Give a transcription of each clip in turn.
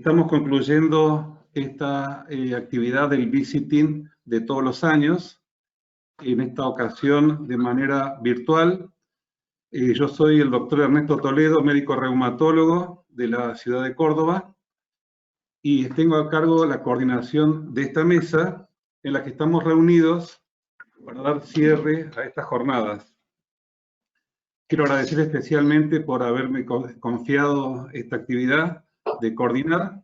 Estamos concluyendo esta actividad del visiting de todos los años, en esta ocasión de manera virtual. Yo soy el doctor Ernesto Toledo, médico reumatólogo de la ciudad de Córdoba, y tengo a cargo la coordinación de esta mesa en la que estamos reunidos para dar cierre a estas jornadas. Quiero agradecer especialmente por haberme confiado esta actividad de coordinar.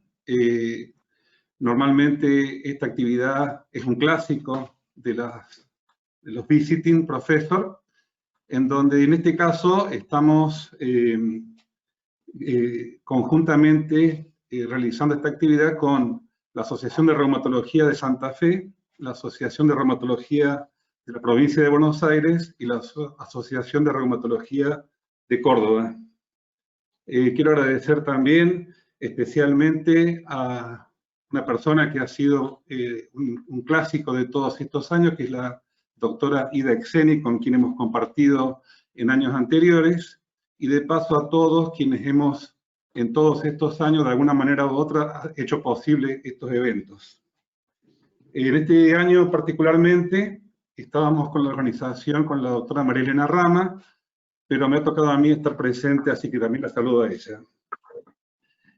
Normalmente esta actividad es un clásico de los visiting professor, en donde en este caso estamos conjuntamente realizando esta actividad con la Asociación de Reumatología de Santa Fe, la Asociación de Reumatología de la Provincia de Buenos Aires y la Asociación de Reumatología de Córdoba. Quiero agradecer también especialmente a una persona que ha sido un clásico de todos estos años, que es la doctora Ida Exeni, con quien hemos compartido en años anteriores, y de paso a todos quienes hemos, en todos estos años, de alguna manera u otra, hecho posible estos eventos. En este año particularmente, estábamos con la organización, con la doctora María Elena Rama, pero me ha tocado a mí estar presente, así que también la saludo a ella.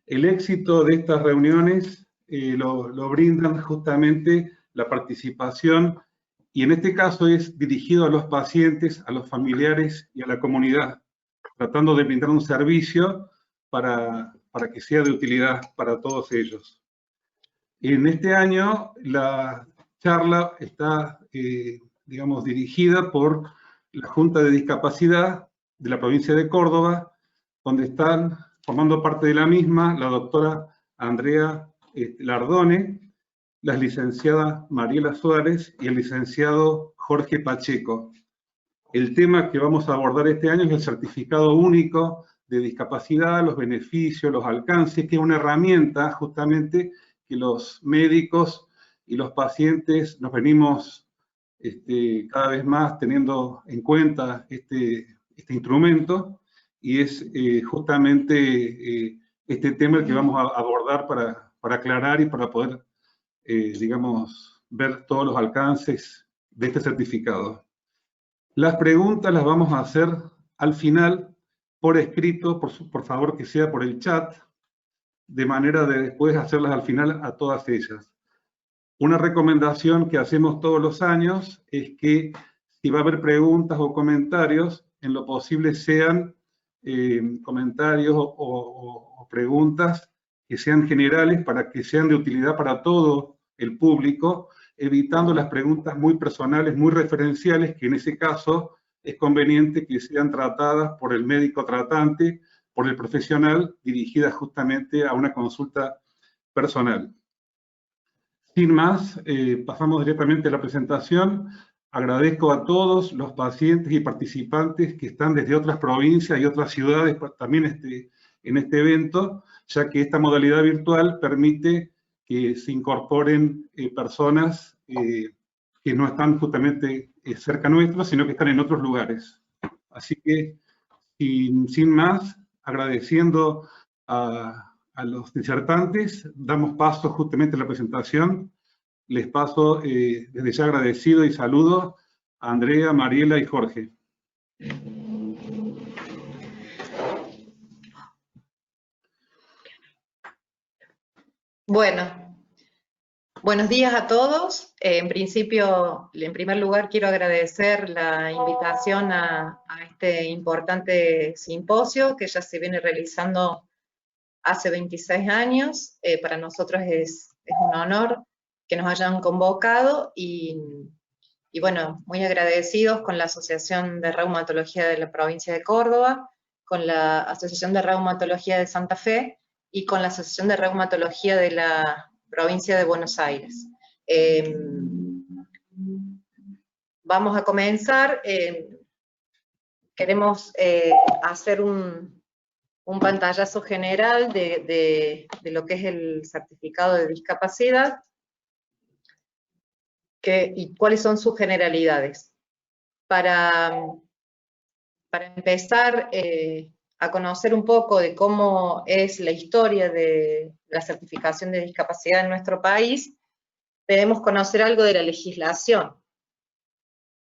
El éxito de estas reuniones lo brindan justamente la participación, y en este caso es dirigido a los pacientes, a los familiares y a la comunidad, tratando de brindar un servicio para que sea de utilidad para todos ellos. En este año la charla está, digamos, dirigida por la Junta de Discapacidad de la provincia de Córdoba, donde están formando parte de la misma la doctora Andrea Lardone, la licenciada Mariela Suárez y el licenciado Jorge Pacheco. El tema que vamos a abordar este año es el certificado único de discapacidad, los beneficios, los alcances, que es una herramienta justamente que los médicos y los pacientes nos venimos cada vez más teniendo en cuenta este instrumento, y es justamente este tema el que vamos a abordar para aclarar y para poder, digamos, ver todos los alcances de este certificado. Las preguntas las vamos a hacer al final por escrito, por favor que sea por el chat, de manera de después hacerlas al final a todas ellas. Una recomendación que hacemos todos los años es que si va a haber preguntas o comentarios, en lo posible sean comentarios o preguntas que sean generales para que sean de utilidad para todo el público, evitando las preguntas muy personales, muy referenciales, que en ese caso es conveniente que sean tratadas por el médico tratante, por el profesional, dirigidas justamente a una consulta personal. Sin más, pasamos directamente a la presentación. Agradezco a todos los pacientes y participantes que están desde otras provincias y otras ciudades también en este evento, ya que esta modalidad virtual permite que se incorporen personas que no están justamente cerca nuestro, sino que están en otros lugares. Así que, sin más, agradeciendo a los disertantes, damos paso justamente a la presentación. Les paso desde ya agradecido y saludo a Andrea, Mariela y Jorge. Bueno, buenos días a todos. En principio, en primer lugar, quiero agradecer la invitación a este importante simposio que ya se viene realizando hace 26 años. Para nosotros es un honor que nos hayan convocado y bueno, muy agradecidos con la Asociación de Reumatología de la provincia de Córdoba, con la Asociación de Reumatología de Santa Fe y con la Asociación de Reumatología de la provincia de Buenos Aires. Vamos a comenzar. Queremos hacer un pantallazo general de lo que es el certificado de discapacidad y cuáles son sus generalidades. Para empezar a conocer un poco de cómo es la historia de la certificación de discapacidad en nuestro país, debemos conocer algo de la legislación.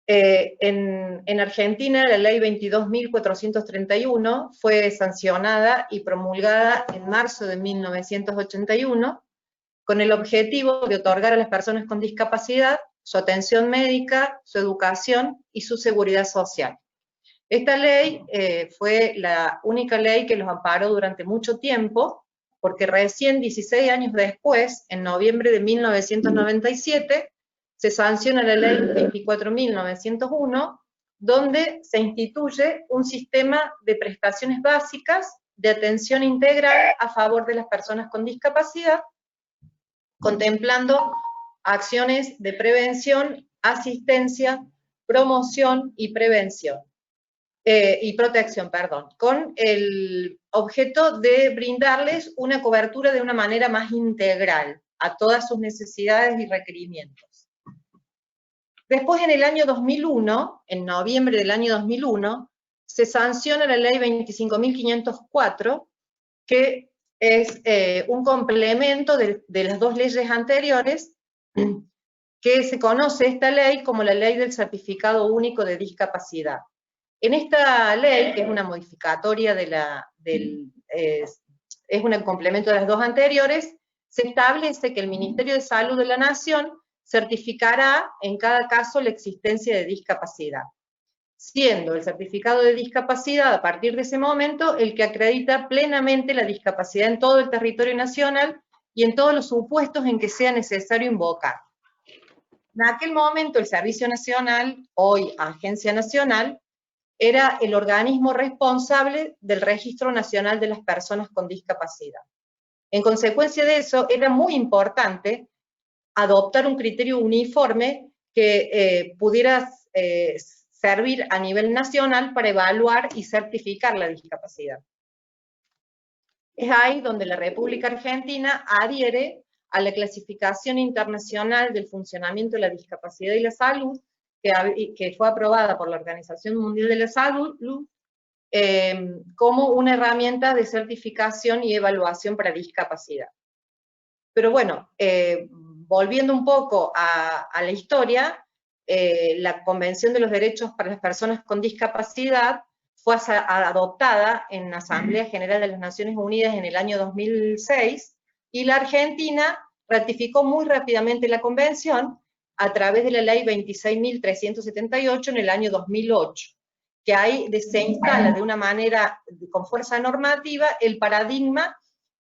En Argentina, la ley 22.431 fue sancionada y promulgada en marzo de 1981, con el objetivo de otorgar a las personas con discapacidad su atención médica, su educación y su seguridad social. Esta ley fue la única ley que los amparó durante mucho tiempo, porque recién 16 años después, en noviembre de 1997, se sanciona la ley 24.901, donde se instituye un sistema de prestaciones básicas de atención integral a favor de las personas con discapacidad, contemplando acciones de prevención, asistencia, promoción y protección, con el objeto de brindarles una cobertura de una manera más integral a todas sus necesidades y requerimientos. Después, en el año 2001, en noviembre del año 2001, se sanciona la ley 25.504, que es un complemento de las dos leyes anteriores, que se conoce esta ley como la ley del certificado único de discapacidad. En esta ley, que es una modificatoria es un complemento de las dos anteriores, se establece que el Ministerio de Salud de la Nación certificará en cada caso la existencia de discapacidad, siendo el certificado de discapacidad a partir de ese momento el que acredita plenamente la discapacidad en todo el territorio nacional y en todos los supuestos en que sea necesario invocar. En aquel momento el Servicio Nacional, hoy Agencia Nacional, era el organismo responsable del Registro Nacional de las Personas con Discapacidad. En consecuencia de eso, era muy importante adoptar un criterio uniforme que pudiera servir a nivel nacional para evaluar y certificar la discapacidad. Es ahí donde la República Argentina adhiere a la Clasificación Internacional del Funcionamiento de la Discapacidad y la Salud, que fue aprobada por la Organización Mundial de la Salud, como una herramienta de certificación y evaluación para discapacidad. Pero bueno, volviendo un poco a la historia, la Convención de los Derechos para las Personas con Discapacidad fue adoptada en la Asamblea General de las Naciones Unidas en el año 2006, y la Argentina ratificó muy rápidamente la Convención a través de la Ley 26.378 en el año 2008, que ahí se instala de una manera con fuerza normativa el paradigma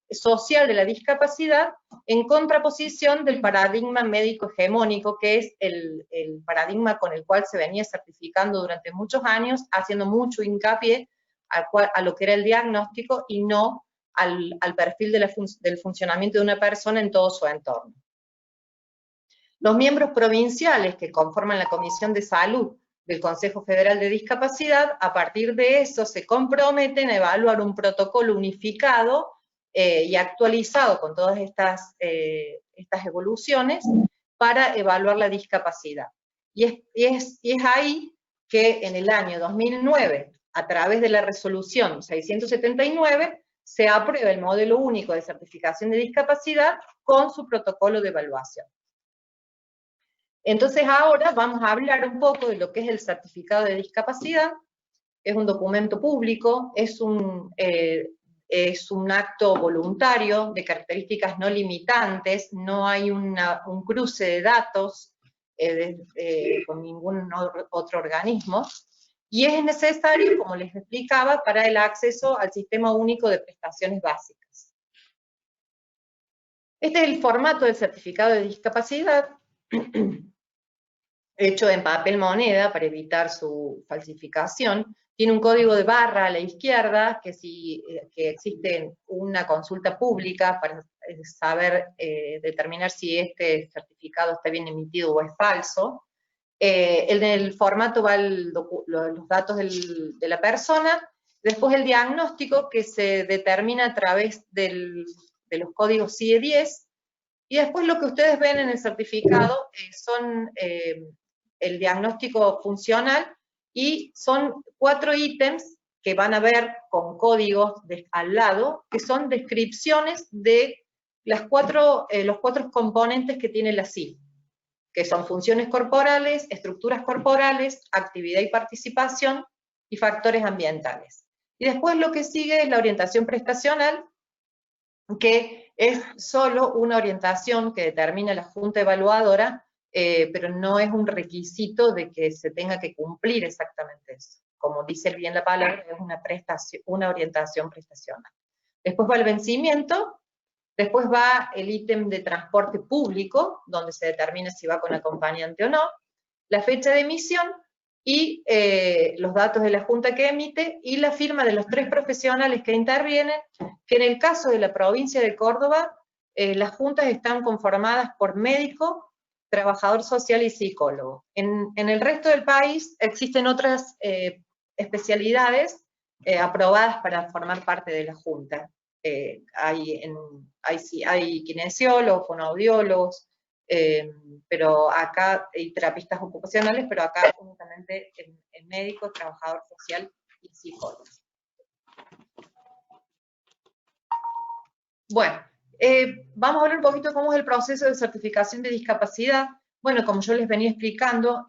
social de la discapacidad en contraposición del paradigma médico hegemónico, que es el paradigma con el cual se venía certificando durante muchos años, haciendo mucho hincapié a lo que era el diagnóstico y no al perfil del funcionamiento de una persona en todo su entorno. Los miembros provinciales que conforman la Comisión de Salud del Consejo Federal de Discapacidad, a partir de eso se comprometen a evaluar un protocolo unificado y actualizado con todas estas evoluciones para evaluar la discapacidad. Y es ahí que en el año 2009, a través de la resolución 679, se aprueba el modelo único de certificación de discapacidad con su protocolo de evaluación. Entonces ahora vamos a hablar un poco de lo que es el certificado de discapacidad. Es un documento público, es un acto voluntario de características no limitantes, no hay un cruce de datos con ningún otro organismo, y es necesario, como les explicaba, para el acceso al Sistema Único de Prestaciones Básicas. Este es el formato del certificado de discapacidad, hecho en papel moneda para evitar su falsificación. Tiene un código de barra a la izquierda, que existe una consulta pública para saber, determinar si este certificado está bien emitido o es falso. En el formato van los datos de la persona, después el diagnóstico que se determina a través de los códigos CIE 10, y después lo que ustedes ven en el certificado son el diagnóstico funcional, y son 4 ítems que van a ver con códigos al lado, que son descripciones de los cuatro componentes que tiene la CIF, que son funciones corporales, estructuras corporales, actividad y participación, y factores ambientales. Y después lo que sigue es la orientación prestacional, que es solo una orientación que determina la Junta Evaluadora, pero no es un requisito de que se tenga que cumplir exactamente eso. Como dice bien la palabra, es una orientación prestacional. Después va el vencimiento, después va el ítem de transporte público, donde se determina si va con acompañante o no, la fecha de emisión y los datos de la Junta que emite y la firma de los 3 profesionales que intervienen, que en el caso de la provincia de Córdoba, las juntas están conformadas por médico, trabajador social y psicólogo. En el resto del país existen otras especialidades aprobadas para formar parte de la Junta. Hay kinesiólogos, fonoaudiólogos, pero acá hay terapistas ocupacionales, pero acá únicamente el médico, trabajador social y psicólogo. Bueno, vamos a hablar un poquito de cómo es el proceso de certificación de discapacidad. Bueno, como yo les venía explicando,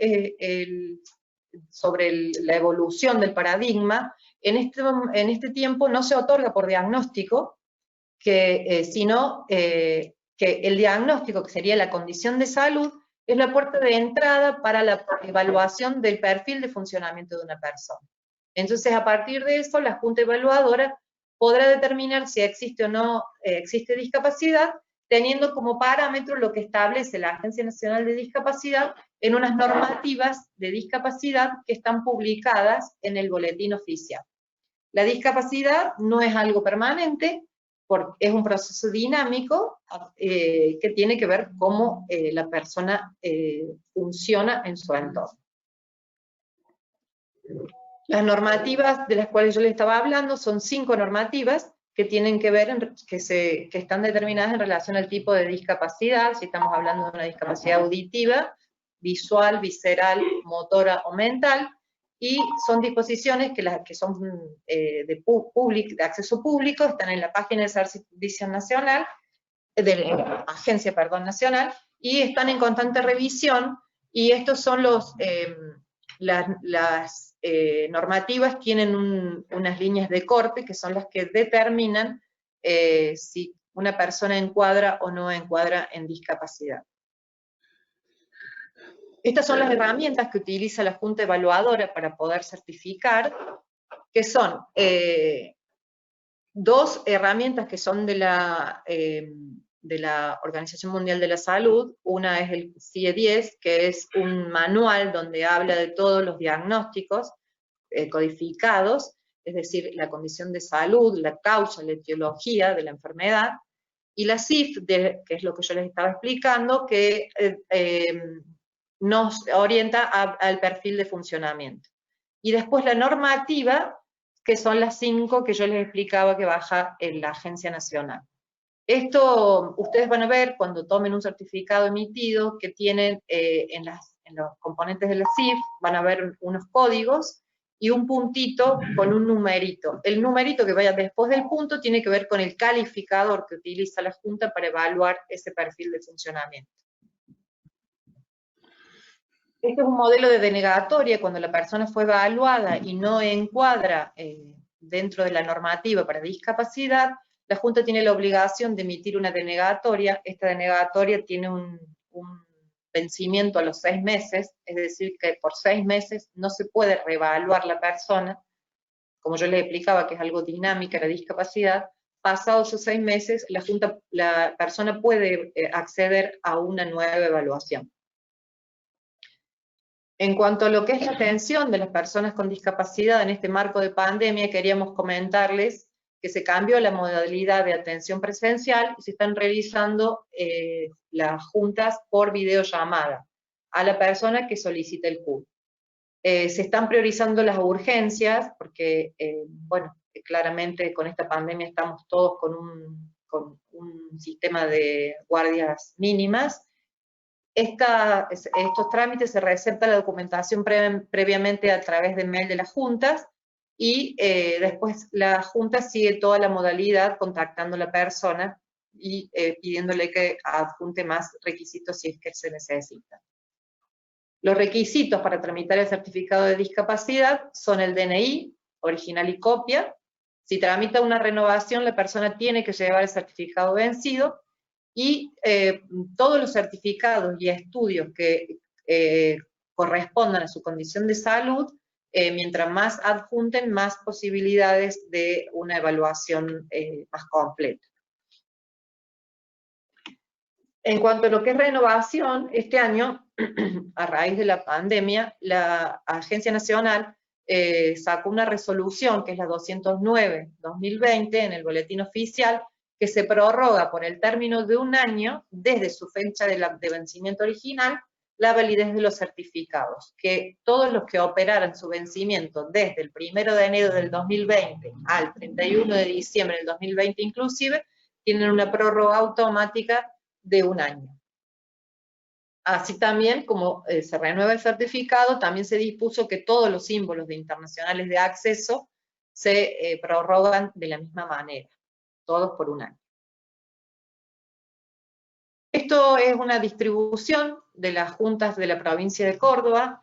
sobre la evolución del paradigma, en este tiempo no se otorga por diagnóstico, sino que el diagnóstico, que sería la condición de salud, es la puerta de entrada para la evaluación del perfil de funcionamiento de una persona. Entonces, a partir de eso, la Junta Evaluadora podrá determinar si existe o no existe discapacidad, teniendo como parámetro lo que establece la Agencia Nacional de Discapacidad en unas normativas de discapacidad que están publicadas en el boletín oficial. La discapacidad no es algo permanente, porque es un proceso dinámico que tiene que ver cómo la persona funciona en su entorno. Las normativas de las cuales yo les estaba hablando son 5 normativas que tienen que ver, que están determinadas en relación al tipo de discapacidad, si estamos hablando de una discapacidad auditiva, visual, visceral, motora o mental, y son disposiciones que son de acceso público, están en la página del Servicio Nacional, de la Agencia Nacional, y están en constante revisión, y estos son las normativas tienen unas líneas de corte que son las que determinan si una persona encuadra o no encuadra en discapacidad. Estas son las herramientas que utiliza la Junta Evaluadora para poder certificar, que son 2 herramientas que son de la Organización Mundial de la Salud. Una es el CIE-10, que es un manual donde habla de todos los diagnósticos codificados, es decir, la condición de salud, la causa, la etiología de la enfermedad, y la CIF, que es lo que yo les estaba explicando, que nos orienta al perfil de funcionamiento. Y después la normativa, que son las 5 que yo les explicaba que baja en la Agencia Nacional. Esto ustedes van a ver cuando tomen un certificado emitido que tienen en los componentes de la CIF, van a ver unos códigos y un puntito con un numerito. El numerito que vaya después del punto tiene que ver con el calificador que utiliza la Junta para evaluar ese perfil de funcionamiento. Este es un modelo de denegatoria. Cuando la persona fue evaluada y no encuadra dentro de la normativa para discapacidad, la Junta tiene la obligación de emitir una denegatoria. Esta denegatoria tiene un vencimiento a los 6 meses, es decir, que por 6 meses no se puede reevaluar la persona. Como yo les explicaba, que es algo dinámica la discapacidad, pasados esos 6 meses, la persona puede acceder a una nueva evaluación. En cuanto a lo que es la atención de las personas con discapacidad en este marco de pandemia, queríamos comentarles que se cambió la modalidad de atención presencial y se están realizando las juntas por videollamada a la persona que solicita el CUP. Se están priorizando las urgencias porque, bueno, claramente con esta pandemia estamos todos con un sistema de guardias mínimas. Estos trámites se recepta la documentación previamente a través de mail de las juntas, y después la Junta sigue toda la modalidad contactando a la persona y pidiéndole que adjunte más requisitos si es que se necesita. Los requisitos para tramitar el certificado de discapacidad son el DNI, original y copia. Si tramita una renovación, la persona tiene que llevar el certificado vencido y todos los certificados y estudios que correspondan a su condición de salud, mientras más adjunten, más posibilidades de una evaluación más completa. En cuanto a lo que es renovación, este año, a raíz de la pandemia, la Agencia Nacional sacó una resolución, que es la 209/2020, en el boletín oficial, que se prorroga por el término de un año, desde su fecha de vencimiento original, la validez de los certificados, que todos los que operaran su vencimiento desde el 1 de enero del 2020 al 31 de diciembre del 2020 inclusive, tienen una prórroga automática de un año. Así también, como se renueva el certificado, también se dispuso que todos los símbolos internacionales de acceso se prorrogan de la misma manera, todos por un año. Esto es una distribución de las juntas de la provincia de Córdoba.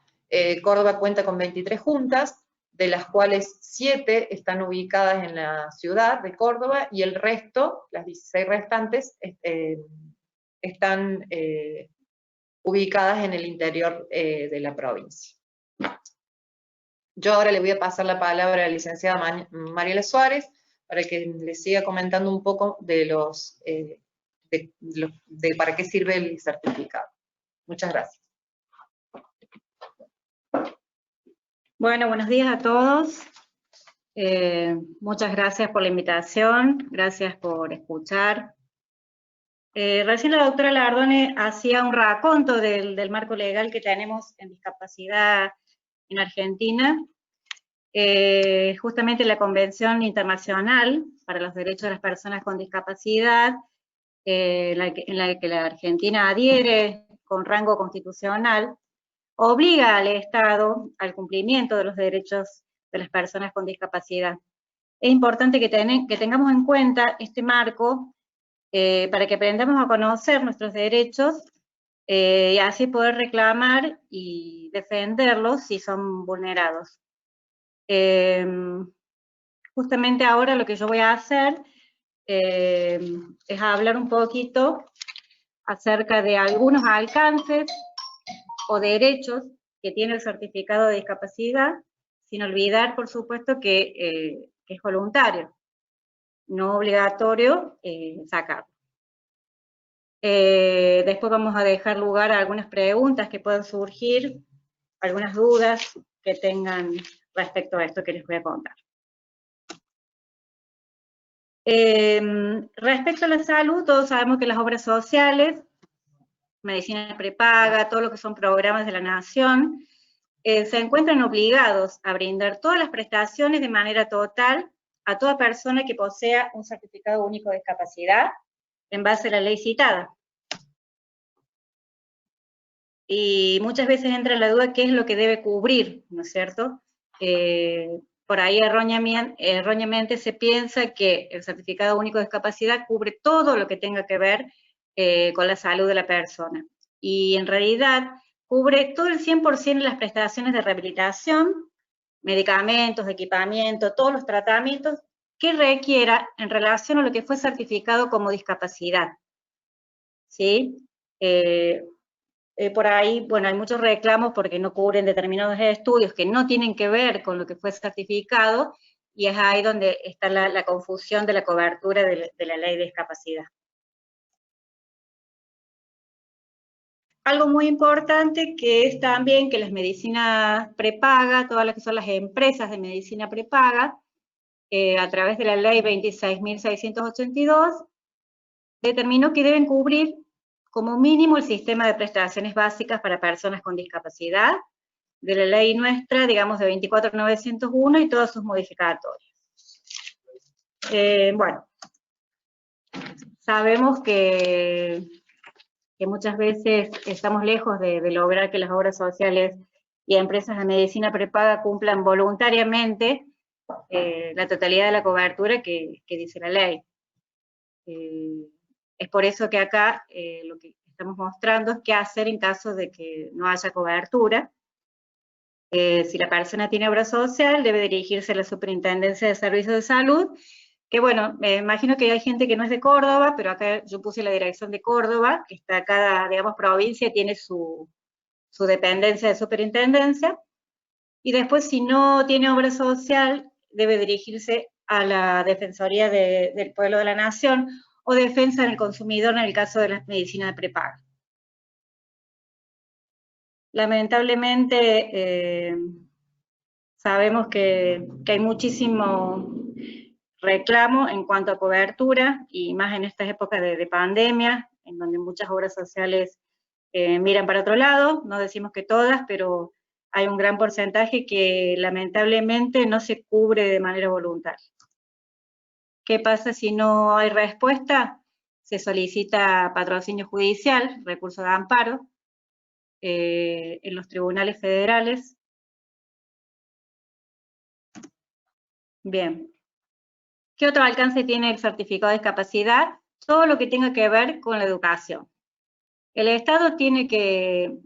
Córdoba cuenta con 23 juntas, de las cuales 7 están ubicadas en la ciudad de Córdoba y el resto, las 16 restantes, están ubicadas en el interior de la provincia. Yo ahora le voy a pasar la palabra a la licenciada Mariela Suárez para que les siga comentando un poco de para qué sirve el certificado. Muchas gracias. Bueno, buenos días a todos. Muchas gracias por la invitación, gracias por escuchar. Recién la doctora Lardone hacía un raconto del marco legal que tenemos en discapacidad en Argentina. Justamente la Convención Internacional para los Derechos de las Personas con Discapacidad, en la que la Argentina adhiere con rango constitucional, obliga al Estado al cumplimiento de los derechos de las personas con discapacidad. Es importante que tengamos en cuenta este marco para que aprendamos a conocer nuestros derechos y así poder reclamar y defenderlos si son vulnerados. Justamente ahora lo que yo voy a hacer es hablar un poquito acerca de algunos alcances o derechos que tiene el certificado de discapacidad, sin olvidar, por supuesto, que es voluntario, no obligatorio sacarlo. Después vamos a dejar lugar a algunas preguntas que puedan surgir, algunas dudas que tengan respecto a esto que les voy a contar. Respecto a la salud, todos sabemos que las obras sociales, medicina prepaga, todo lo que son programas de la nación, se encuentran obligados a brindar todas las prestaciones de manera total a toda persona que posea un certificado único de discapacidad en base a la ley citada. Y muchas veces entra en la duda qué es lo que debe cubrir, ¿no es cierto? Por ahí erróneamente se piensa que el certificado único de discapacidad cubre todo lo que tenga que ver con la salud de la persona. Y en realidad cubre todo el 100% de las prestaciones de rehabilitación, medicamentos, equipamiento, todos los tratamientos que requiera en relación a lo que fue certificado como discapacidad. ¿Sí? Por ahí, bueno, hay muchos reclamos porque no cubren determinados estudios que no tienen que ver con lo que fue certificado, y es ahí donde está la confusión de la cobertura de la ley de discapacidad. Algo muy importante que es también que las medicinas prepaga, todas las que son las empresas de medicina prepaga, a través de la ley 26.682, determinó que deben cubrir como mínimo el sistema de prestaciones básicas para personas con discapacidad, de la ley nuestra, digamos, de 24.901 y todos sus modificatorios. Bueno, sabemos que muchas veces estamos lejos de lograr que las obras sociales y empresas de medicina prepaga cumplan voluntariamente la totalidad de la cobertura que dice la ley. Es por eso que acá lo que estamos mostrando es qué hacer en caso de que no haya cobertura. Si la persona tiene obra social, debe dirigirse a la Superintendencia de Servicios de Salud, que bueno, me imagino que hay gente que no es de Córdoba, pero acá yo puse la dirección de Córdoba, que está cada, digamos, provincia tiene su dependencia de superintendencia, y después si no tiene obra social, debe dirigirse a la Defensoría del Pueblo de la Nación, o Defensa del Consumidor en el caso de las medicinas de prepago. Lamentablemente, sabemos que hay muchísimo reclamo en cuanto a cobertura, y más en estas épocas de pandemia, en donde muchas obras sociales miran para otro lado. No decimos que todas, pero hay un gran porcentaje que lamentablemente no se cubre de manera voluntaria. ¿Qué pasa si no hay respuesta? Se solicita patrocinio judicial, recurso de amparo, en los tribunales federales. Bien. ¿Qué otro alcance tiene el certificado de discapacidad? Todo lo que tenga que ver con la educación. El Estado tiene que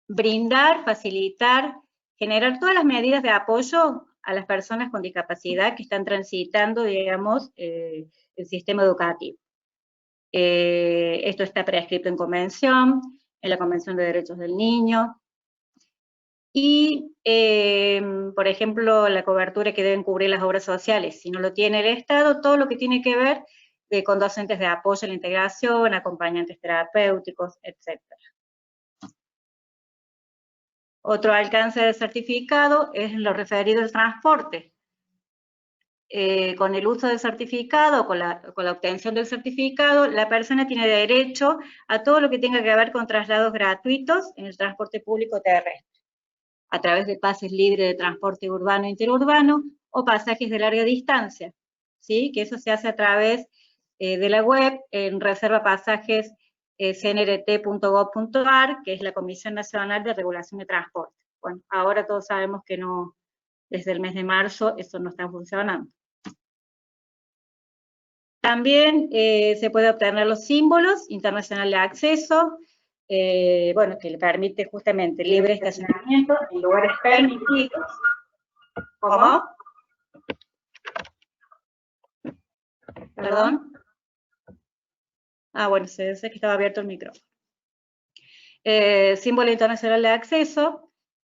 brindar, facilitar, generar todas las medidas de apoyo a las personas con discapacidad que están transitando, digamos, el sistema educativo. Esto está prescrito en la Convención de Derechos del Niño, y, por ejemplo, la cobertura que deben cubrir las obras sociales. Si no lo tiene el Estado, todo lo que tiene que ver con docentes de apoyo a la integración, acompañantes terapéuticos, etc. Otro alcance del certificado es lo referido al transporte. Con el uso del certificado, con la obtención del certificado, la persona tiene derecho a todo lo que tenga que ver con traslados gratuitos en el transporte público terrestre, a través de pases libres de transporte urbano e interurbano, o pasajes de larga distancia, ¿sí? Que eso se hace a través de la web, en reserva pasajes cnrt.gov.ar, que es la Comisión Nacional de Regulación de Transporte. Bueno, ahora todos sabemos que no, desde el mes de marzo, eso no está funcionando. También se puede obtener los símbolos internacionales de acceso, bueno, que le permite justamente libre estacionamiento en lugares permitidos. ¿Cómo? ¿Perdón? Ah, bueno, sé que estaba abierto el micrófono. Símbolo internacional de acceso,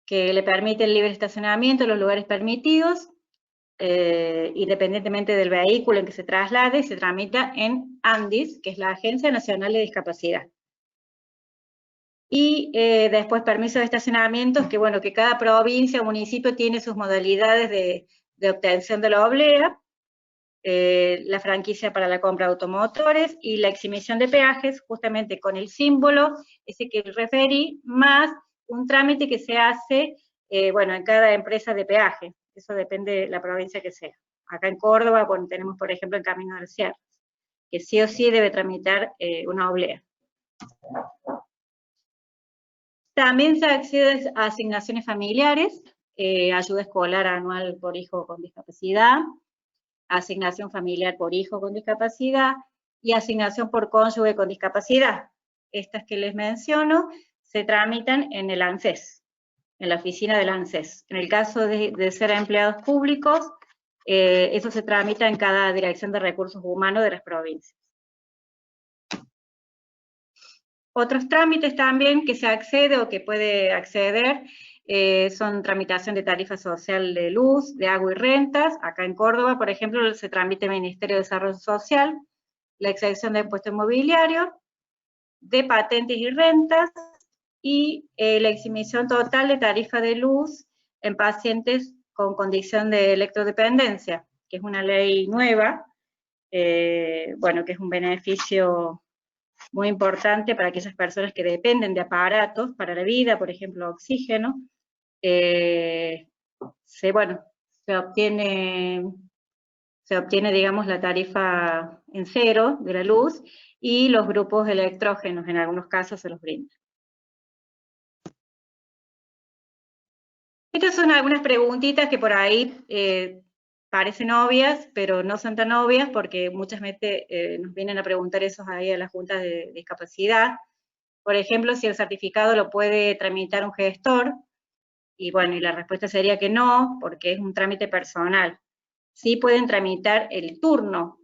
que le permite el libre estacionamiento en los lugares permitidos, independientemente del vehículo en que se traslade, se tramita en ANDIS, que es la Agencia Nacional de Discapacidad. Y después permiso de estacionamientos, que bueno, que cada provincia o municipio tiene sus modalidades de obtención de la oblea, la franquicia para la compra de automotores y la exhibición de peajes, justamente con el símbolo, ese que referí, más un trámite que se hace, bueno, en cada empresa de peaje. Eso depende de la provincia que sea. Acá en Córdoba, bueno, tenemos, por ejemplo, el Camino del Cierre, que sí o sí debe tramitar una oblea. También se accede a asignaciones familiares, ayuda escolar anual por hijo con discapacidad, asignación familiar por hijo con discapacidad y asignación por cónyuge con discapacidad. Estas que les menciono se tramitan en el ANSES, en la oficina del ANSES. En el caso de ser empleados públicos, eso se tramita en cada dirección de recursos humanos de las provincias. Otros trámites también que se accede o que puede acceder son tramitación de tarifa social de luz, de agua y rentas. Acá en Córdoba, por ejemplo, se tramita el Ministerio de Desarrollo Social, la exención de impuesto inmobiliario, de patentes y rentas, y la exhibición total de tarifa de luz en pacientes con condición de electrodependencia, que es una ley nueva, bueno, que es un beneficio muy importante para aquellas personas que dependen de aparatos para la vida, por ejemplo, oxígeno. Se obtiene, digamos, la tarifa en cero de la luz, y los grupos electrógenos en algunos casos se los brindan. Estas son algunas preguntitas que por ahí parecen obvias, pero no son tan obvias porque muchas veces nos vienen a preguntar eso ahí a las juntas de discapacidad. Por ejemplo, si el certificado lo puede tramitar un gestor, y bueno, y la respuesta sería que no, porque es un trámite personal. Sí pueden tramitar el turno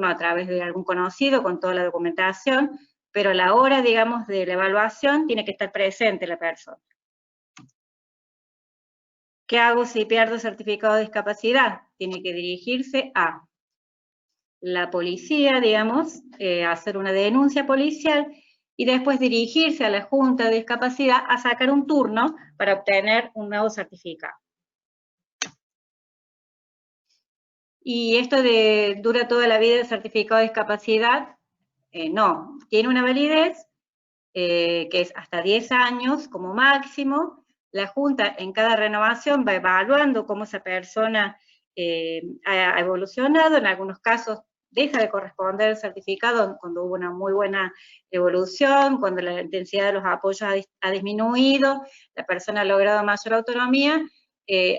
a través de algún conocido con toda la documentación, pero a la hora, digamos, de la evaluación tiene que estar presente la persona. ¿Qué hago si pierdo el certificado de discapacidad? Tiene que dirigirse a la policía, digamos, hacer una denuncia policial y después dirigirse a la Junta de Discapacidad a sacar un turno para obtener un nuevo certificado. ¿Y esto dura toda la vida el certificado de discapacidad? No, tiene una validez que es hasta 10 años como máximo. La Junta en cada renovación va evaluando cómo esa persona ha evolucionado. En algunos casos deja de corresponder el certificado cuando hubo una muy buena evolución, cuando la intensidad de los apoyos ha disminuido, la persona ha logrado mayor autonomía.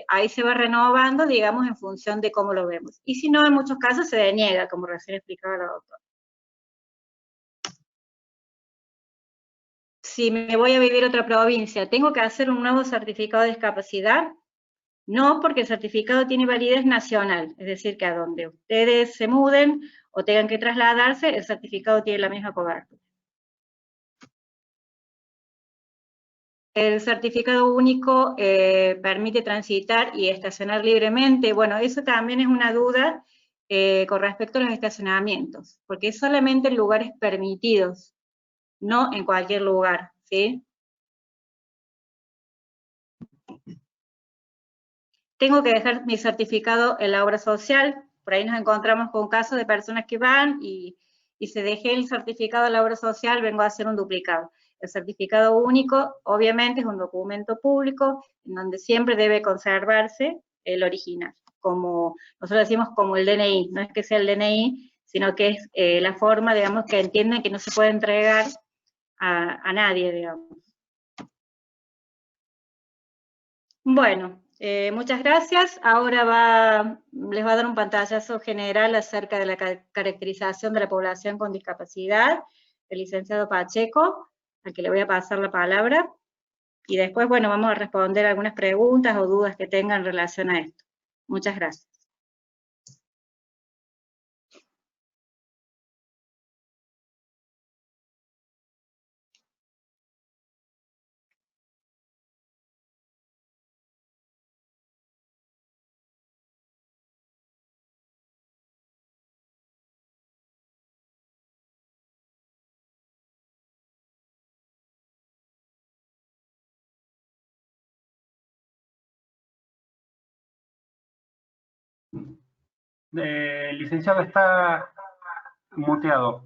Ahí se va renovando, digamos, en función de cómo lo vemos. Y si no, en muchos casos se deniega, como recién explicaba la doctora. Si me voy a vivir a otra provincia, ¿tengo que hacer un nuevo certificado de discapacidad? No, porque el certificado tiene validez nacional, es decir, que a donde ustedes se muden o tengan que trasladarse, el certificado tiene la misma cobertura. El certificado único permite transitar y estacionar libremente. Bueno, eso también es una duda con respecto a los estacionamientos, porque es solamente en lugares permitidos, no en cualquier lugar, ¿sí? Tengo que dejar mi certificado en la obra social. Por ahí nos encontramos con casos de personas que van y se dejé el certificado en la obra social, vengo a hacer un duplicado. El certificado único, obviamente, es un documento público en donde siempre debe conservarse el original. Como nosotros decimos, como el DNI. No es que sea el DNI, sino que es la forma, digamos, que entienden que no se puede entregar a nadie, digamos. Bueno, muchas gracias. Ahora les va a dar un pantallazo general acerca de la caracterización de la población con discapacidad, el licenciado Pacheco, al que le voy a pasar la palabra. Y después, bueno, vamos a responder algunas preguntas o dudas que tengan en relación a esto. Muchas gracias. Licenciado, está muteado.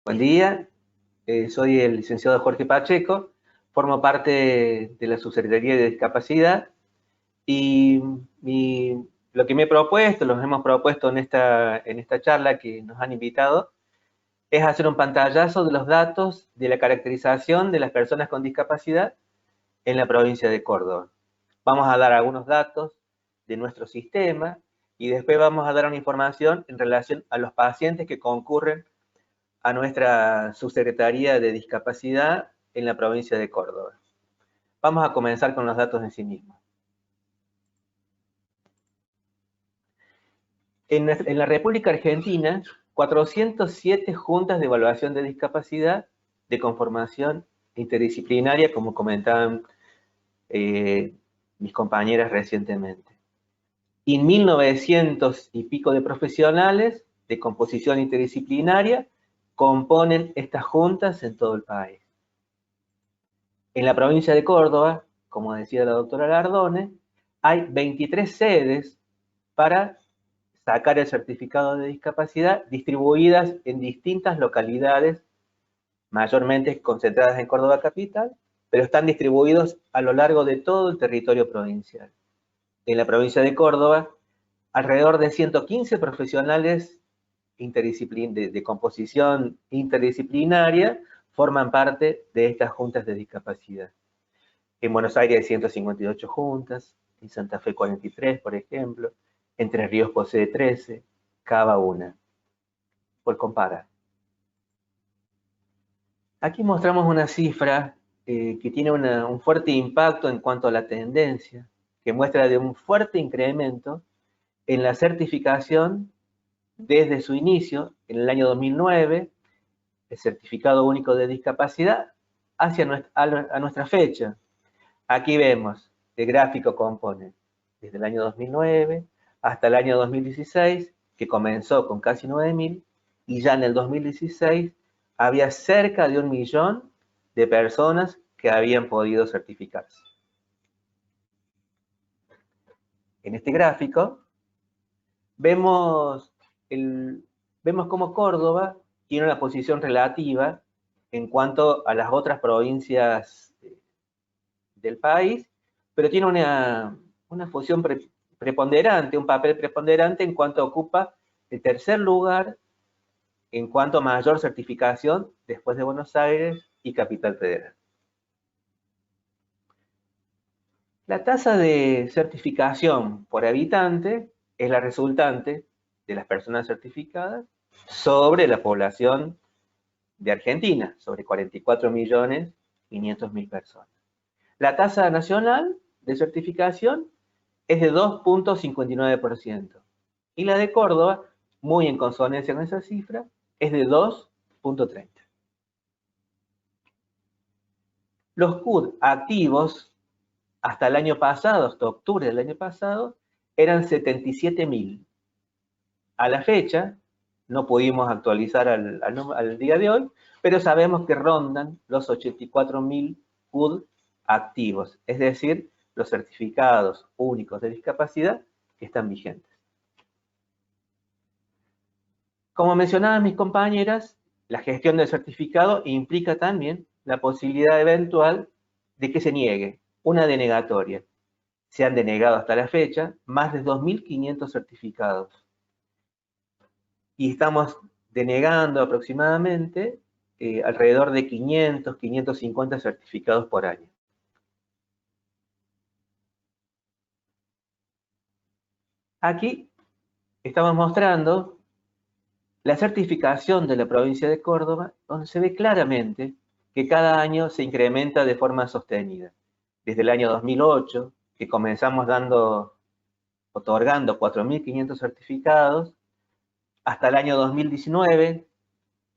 Buen día, soy el licenciado Jorge Pacheco, formo parte de la Subsecretaría de Discapacidad y lo que me he propuesto, los hemos propuesto en esta charla que nos han invitado, es hacer un pantallazo de los datos de la caracterización de las personas con discapacidad en la provincia de Córdoba. Vamos a dar algunos datos de nuestro sistema y después vamos a dar una información en relación a los pacientes que concurren a nuestra Subsecretaría de Discapacidad en la provincia de Córdoba. Vamos a comenzar con los datos en sí mismos. En la República Argentina, 407 juntas de evaluación de discapacidad de conformación interdisciplinaria, como comentaban mis compañeras recientemente. Y 1.900 y pico de profesionales de composición interdisciplinaria componen estas juntas en todo el país. En la provincia de Córdoba, como decía la doctora Lardone, hay 23 sedes para sacar el certificado de discapacidad distribuidas en distintas localidades, mayormente concentradas en Córdoba capital, pero están distribuidos a lo largo de todo el territorio provincial. En la provincia de Córdoba alrededor de 115 profesionales de composición interdisciplinaria forman parte de estas juntas de discapacidad. En Buenos Aires hay 158 juntas, en Santa Fe 43, por ejemplo, Entre Ríos posee 13, Cava 1, por comparar. Aquí mostramos una cifra que tiene un fuerte impacto en cuanto a la tendencia, que muestra de un fuerte incremento en la certificación desde su inicio, en el año 2009, el Certificado Único de Discapacidad, a nuestra fecha. Aquí vemos, el gráfico compone desde el año 2009 hasta el año 2016, que comenzó con casi 9.000, y ya en el 2016 había cerca de 1 millón de personas que habían podido certificarse. En este gráfico vemos cómo Córdoba tiene una posición relativa en cuanto a las otras provincias del país, pero tiene una función preponderante, un papel preponderante en cuanto ocupa el tercer lugar en cuanto a mayor certificación después de Buenos Aires y Capital Federal. La tasa de certificación por habitante es la resultante de las personas certificadas sobre la población de Argentina, sobre 44.500.000 personas. La tasa nacional de certificación es de 2.59%. Y la de Córdoba, muy en consonancia con esa cifra, es de 2.30. Los CUD activos hasta el año pasado, hasta octubre del año pasado, eran 77.000. A la fecha, no pudimos actualizar al día de hoy, pero sabemos que rondan los 84.000 CUD activos, es decir, los certificados únicos de discapacidad que están vigentes. Como mencionaban mis compañeras, la gestión del certificado implica también la posibilidad eventual de que se niegue una denegatoria. Se han denegado hasta la fecha más de 2.500 certificados. Y estamos denegando aproximadamente alrededor de 500, 550 certificados por año. Aquí estamos mostrando la certificación de la provincia de Córdoba, donde se ve claramente que cada año se incrementa de forma sostenida. Desde el año 2008, que comenzamos otorgando 4.500 certificados, hasta el año 2019,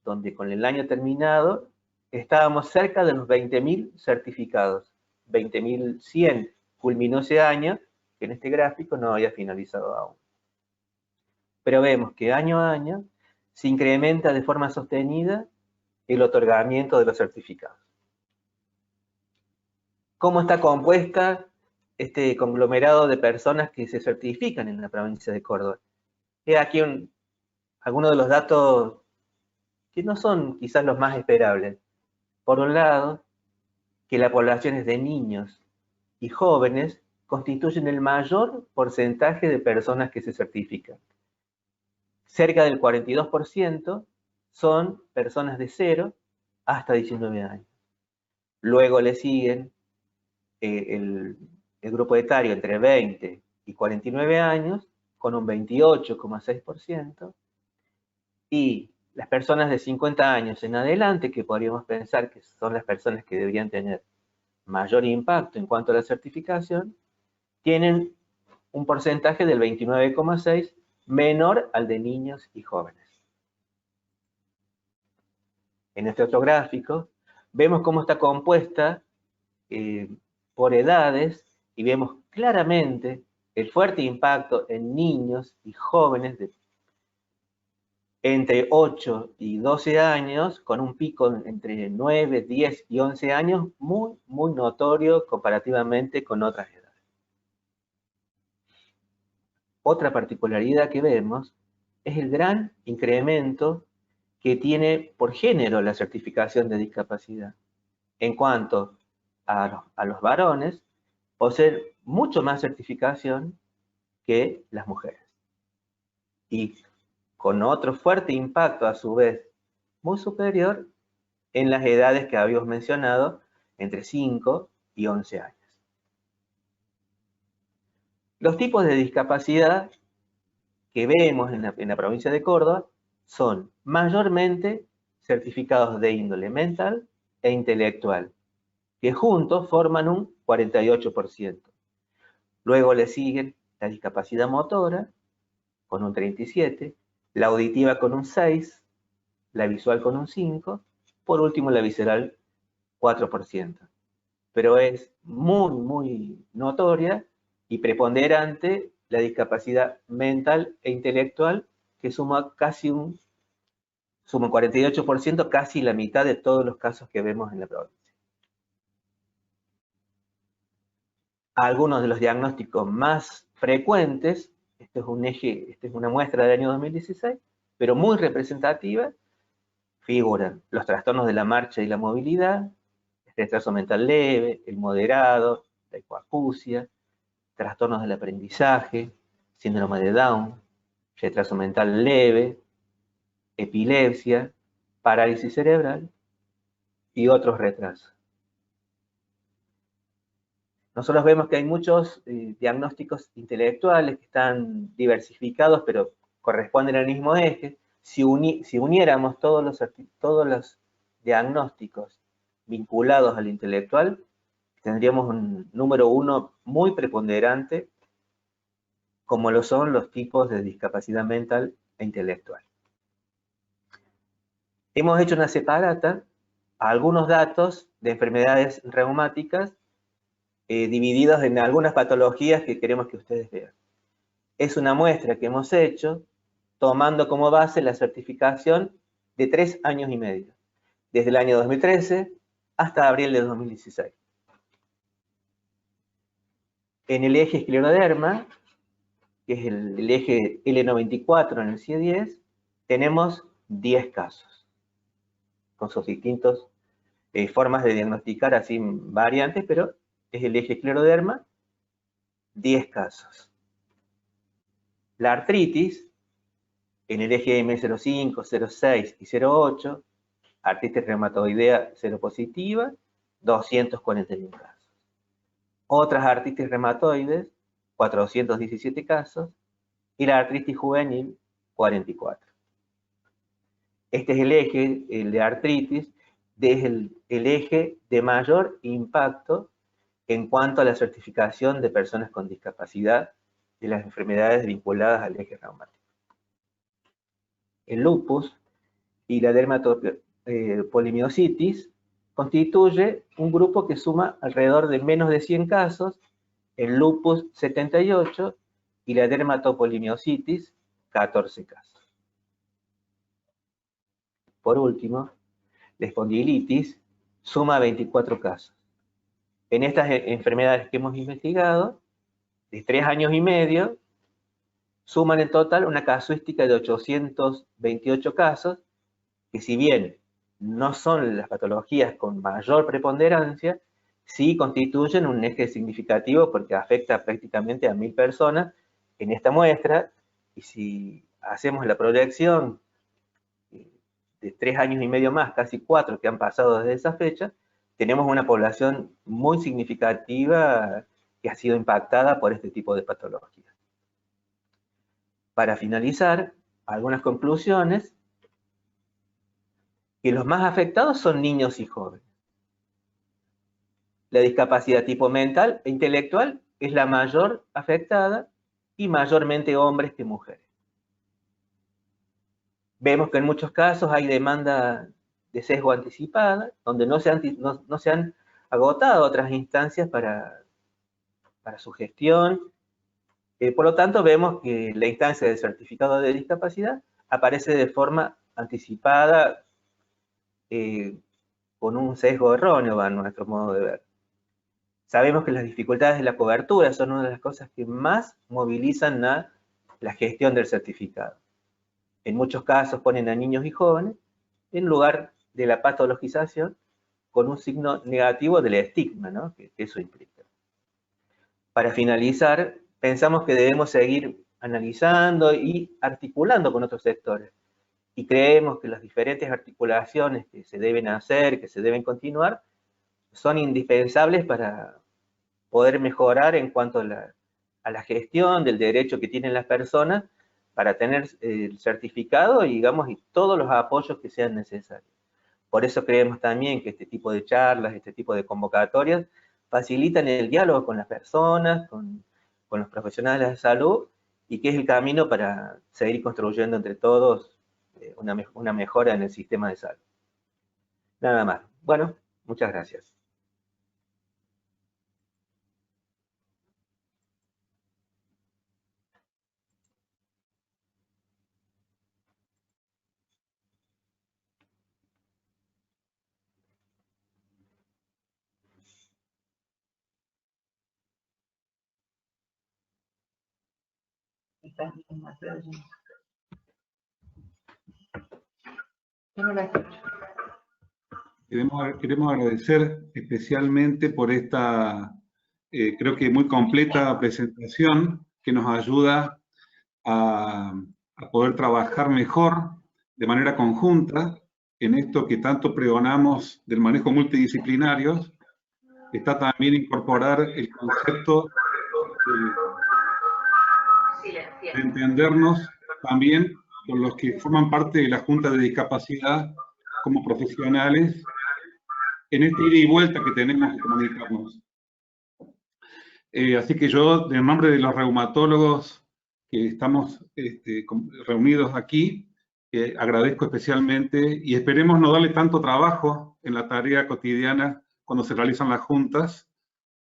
donde con el año terminado estábamos cerca de los 20.000 certificados. 20.100 culminó ese año, que en este gráfico no había finalizado aún. Pero vemos que año a año se incrementa de forma sostenida el otorgamiento de los certificados. ¿Cómo está compuesta este conglomerado de personas que se certifican en la provincia de Córdoba? He aquí algunos de los datos que no son quizás los más esperables. Por un lado, que las poblaciones de niños y jóvenes constituyen el mayor porcentaje de personas que se certifican. Cerca del 42% son personas de 0 hasta 19 años. Luego le siguen el grupo etario entre 20 y 49 años, con un 28,6%, y las personas de 50 años en adelante, que podríamos pensar que son las personas que deberían tener mayor impacto en cuanto a la certificación, tienen un porcentaje del 29,6%, menor al de niños y jóvenes. En este otro gráfico vemos cómo está compuesta por edades y vemos claramente el fuerte impacto en niños y jóvenes de entre 8 y 12 años, con un pico entre 9, 10 y 11 años muy, muy notorio comparativamente con otras edades. Otra particularidad que vemos es el gran incremento que tiene por género la certificación de discapacidad. En cuanto a los varones, poseen mucho más certificación que las mujeres. y con otro fuerte impacto a su vez muy superior en las edades que habíamos mencionado, entre 5 y 11 años. Los tipos de discapacidad que vemos en la provincia de Córdoba son mayormente certificados de índole mental e intelectual, que juntos forman un 48%. Luego le siguen la discapacidad motora, con un 37%, la auditiva con un 6%, la visual con un 5%, por último la visceral 4%. Pero es muy notoria y preponderante la discapacidad mental e intelectual, que suma casi un 48%, casi la mitad de todos los casos que vemos en la provincia. Algunos de los diagnósticos más frecuentes, este es una muestra del año 2016, pero muy representativa, figuran los trastornos de la marcha y la movilidad, el retraso mental leve, el moderado, la hipoacusia, trastornos del aprendizaje, síndrome de Down, retraso mental leve, epilepsia, parálisis cerebral y otros retrasos. Nosotros vemos que hay muchos diagnósticos intelectuales que están diversificados, pero corresponden al mismo eje. Si uniéramos todos los diagnósticos vinculados al intelectual, tendríamos un número 1 muy preponderante, como lo son los tipos de discapacidad mental e intelectual. Hemos hecho una separata a algunos datos de enfermedades reumáticas divididos en algunas patologías que queremos que ustedes vean. Es una muestra que hemos hecho tomando como base la certificación de 3 años y medio, desde el año 2013 hasta abril de 2016. En el eje escleroderma, que es el eje L94 en el CIE-10, tenemos 10 casos, con sus distintas formas de diagnosticar, así variantes, pero es el eje escleroderma, 10 casos. La artritis, en el eje M05, 06 y 08, artritis reumatoidea seropositiva, 241 casos. Otras artritis reumatoides, 417 casos, y la artritis juvenil, 44. Este es el eje, el de artritis, es el eje de mayor impacto en cuanto a la certificación de personas con discapacidad de las enfermedades vinculadas al eje reumático. El lupus y la dermatopolimiositis constituye un grupo que suma alrededor de menos de 100 casos, el lupus 78 y la dermatopolimiositis 14 casos. Por último, la espondilitis suma 24 casos. En estas enfermedades que hemos investigado, de 3 años y medio, suman en total una casuística de 828 casos, que si bien no son las patologías con mayor preponderancia, sí constituyen un eje significativo porque afecta prácticamente a 1000 personas en esta muestra, y si hacemos la proyección de 3 años y medio más, casi 4 que han pasado desde esa fecha, tenemos una población muy significativa que ha sido impactada por este tipo de patologías. Para finalizar, algunas conclusiones, que los más afectados son niños y jóvenes. La discapacidad tipo mental e intelectual es la mayor afectada y mayormente hombres que mujeres. Vemos que en muchos casos hay demanda de sesgo anticipada, donde no se han agotado otras instancias para su gestión. Por lo tanto, vemos que la instancia de certificado de discapacidad aparece de forma anticipada, con un sesgo erróneo a nuestro modo de ver. Sabemos que las dificultades de la cobertura son una de las cosas que más movilizan a la gestión del certificado. En muchos casos ponen a niños y jóvenes en lugar de la patologización, con un signo negativo del estigma, ¿no?, que eso implica. Para finalizar, pensamos que debemos seguir analizando y articulando con otros sectores. Y creemos que las diferentes articulaciones que se deben hacer, que se deben continuar, son indispensables para poder mejorar en cuanto a la gestión del derecho que tienen las personas para tener el certificado y, digamos, y todos los apoyos que sean necesarios. Por eso creemos también que este tipo de charlas, este tipo de convocatorias, facilitan el diálogo con las personas, con los profesionales de la salud, y que es el camino para seguir construyendo entre todos una mejora en el sistema de salud. Nada más. Bueno, muchas gracias. Queremos agradecer especialmente por esta, creo que muy completa presentación que nos ayuda a poder trabajar mejor de manera conjunta en esto que tanto pregonamos del manejo multidisciplinario. Está también incorporar el concepto de entendernos también con los que forman parte de la Junta de Discapacidad como profesionales en este ida y vuelta que tenemos que comunicarnos. Así que yo, en nombre de los reumatólogos que estamos reunidos aquí, agradezco especialmente y esperemos no darle tanto trabajo en la tarea cotidiana cuando se realizan las juntas.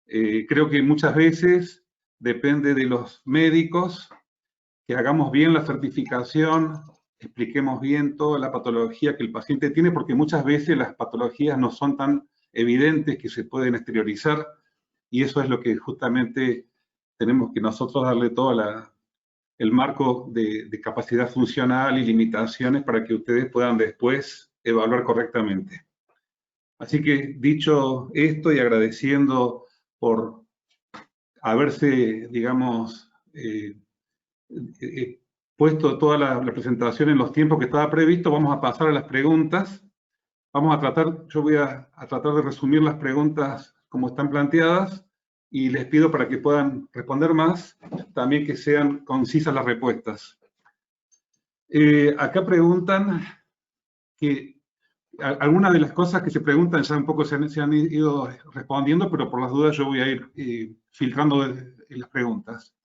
Creo que muchas veces depende de los médicos que hagamos bien la certificación, expliquemos bien toda la patología que el paciente tiene, porque muchas veces las patologías no son tan evidentes que se pueden exteriorizar, y eso es lo que justamente tenemos que nosotros darle todo el marco de capacidad funcional y limitaciones para que ustedes puedan después evaluar correctamente. Así que, dicho esto y agradeciendo por haberse, digamos, puesto toda la presentación en los tiempos que estaba previsto, vamos a pasar a las preguntas. Vamos a tratar, yo voy a tratar de resumir las preguntas como están planteadas y les pido para que puedan responder más, también que sean concisas las respuestas. Acá preguntan que algunas de las cosas que se preguntan ya un poco se han ido respondiendo, pero por las dudas yo voy a ir filtrando las preguntas.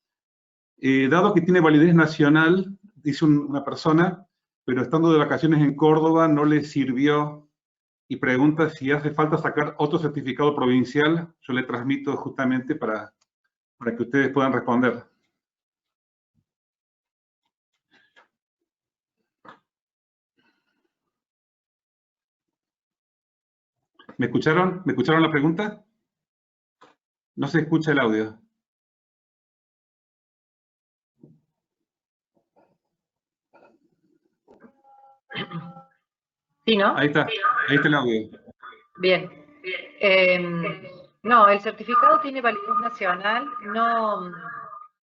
Dado que tiene validez nacional, dice una persona, pero estando de vacaciones en Córdoba no le sirvió y pregunta si hace falta sacar otro certificado provincial. Yo le transmito justamente para que ustedes puedan responder. ¿Me escucharon? ¿Me escucharon la pregunta? No se escucha el audio. Sí, ¿no? Ahí está el audio. Bien. No, el certificado tiene validez nacional. No,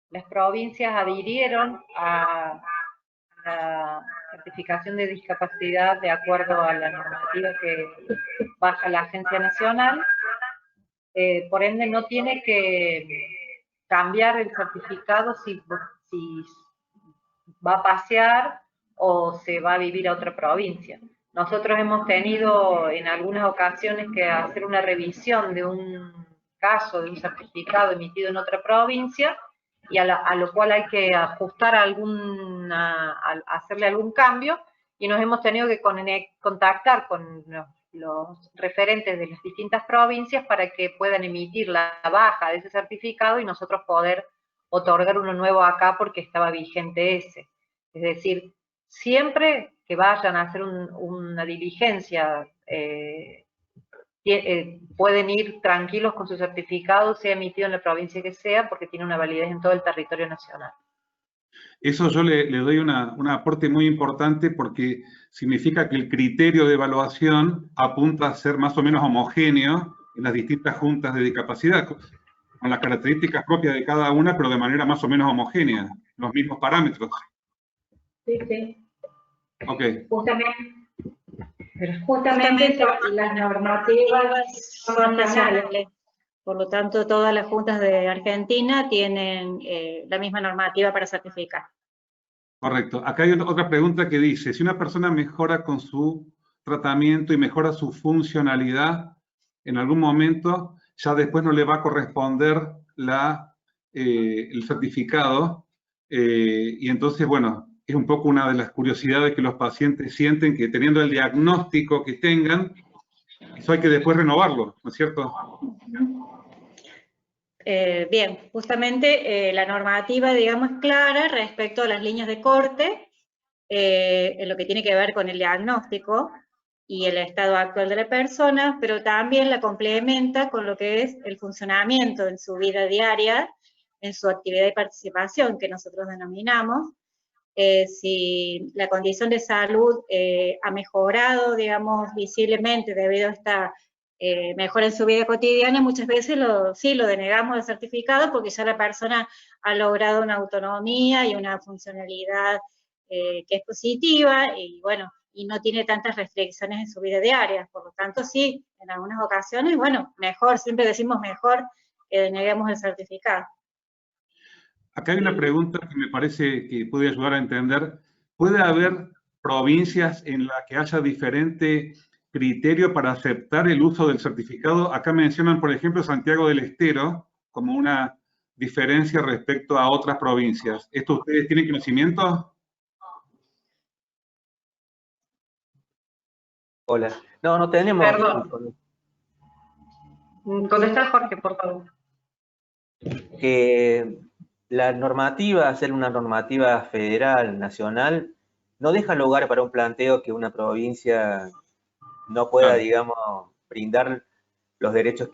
las provincias adhirieron a la certificación de discapacidad de acuerdo a la normativa que baja la Agencia Nacional. Por ende, no tiene que cambiar el certificado si va a pasear o se va a vivir a otra provincia. Nosotros hemos tenido en algunas ocasiones que hacer una revisión de un caso, de un certificado emitido en otra provincia, y a lo cual hay que ajustar hacerle algún cambio, y nos hemos tenido que contactar con los referentes de las distintas provincias para que puedan emitir la baja de ese certificado y nosotros poder otorgar uno nuevo acá porque estaba vigente ese. Es decir, siempre que vayan a hacer una diligencia, pueden ir tranquilos con su certificado, sea emitido en la provincia que sea, porque tiene una validez en todo el territorio nacional. Eso yo le doy un aporte muy importante porque significa que el criterio de evaluación apunta a ser más o menos homogéneo en las distintas juntas de discapacidad, con las características propias de cada una, pero de manera más o menos homogénea. los mismos parámetros. Sí, sí. Ok. Justamente las normativas son nacionales. Por lo tanto, todas las juntas de Argentina tienen la misma normativa para certificar. Correcto. Acá hay otra pregunta que dice, si una persona mejora con su tratamiento y mejora su funcionalidad, en algún momento ya después no le va a corresponder el certificado, y entonces, bueno, es un poco una de las curiosidades que los pacientes sienten, que teniendo el diagnóstico que tengan, eso hay que después renovarlo, ¿no es cierto? Bien, justamente la normativa, digamos, es clara respecto a las líneas de corte, en lo que tiene que ver con el diagnóstico y el estado actual de la persona, pero también la complementa con lo que es el funcionamiento en su vida diaria, en su actividad y participación, que nosotros denominamos. Si la condición de salud ha mejorado, digamos, visiblemente debido a esta mejora en su vida cotidiana, muchas veces sí lo denegamos el certificado porque ya la persona ha logrado una autonomía y una funcionalidad que es positiva y bueno, y no tiene tantas restricciones en su vida diaria. Por lo tanto, sí, en algunas ocasiones, bueno, mejor, siempre decimos mejor que deneguemos el certificado. Acá hay una pregunta que me parece que puede ayudar a entender. ¿Puede haber provincias en las que haya diferente criterio para aceptar el uso del certificado? Acá mencionan, por ejemplo, Santiago del Estero como una diferencia respecto a otras provincias. ¿Esto ustedes tienen conocimiento? Hola. No, no tenemos. Perdón. Contesta, Jorge, por favor. Que la normativa, hacer una normativa federal, nacional, no deja lugar para un planteo que una provincia no pueda, Claro, digamos, brindar los derechos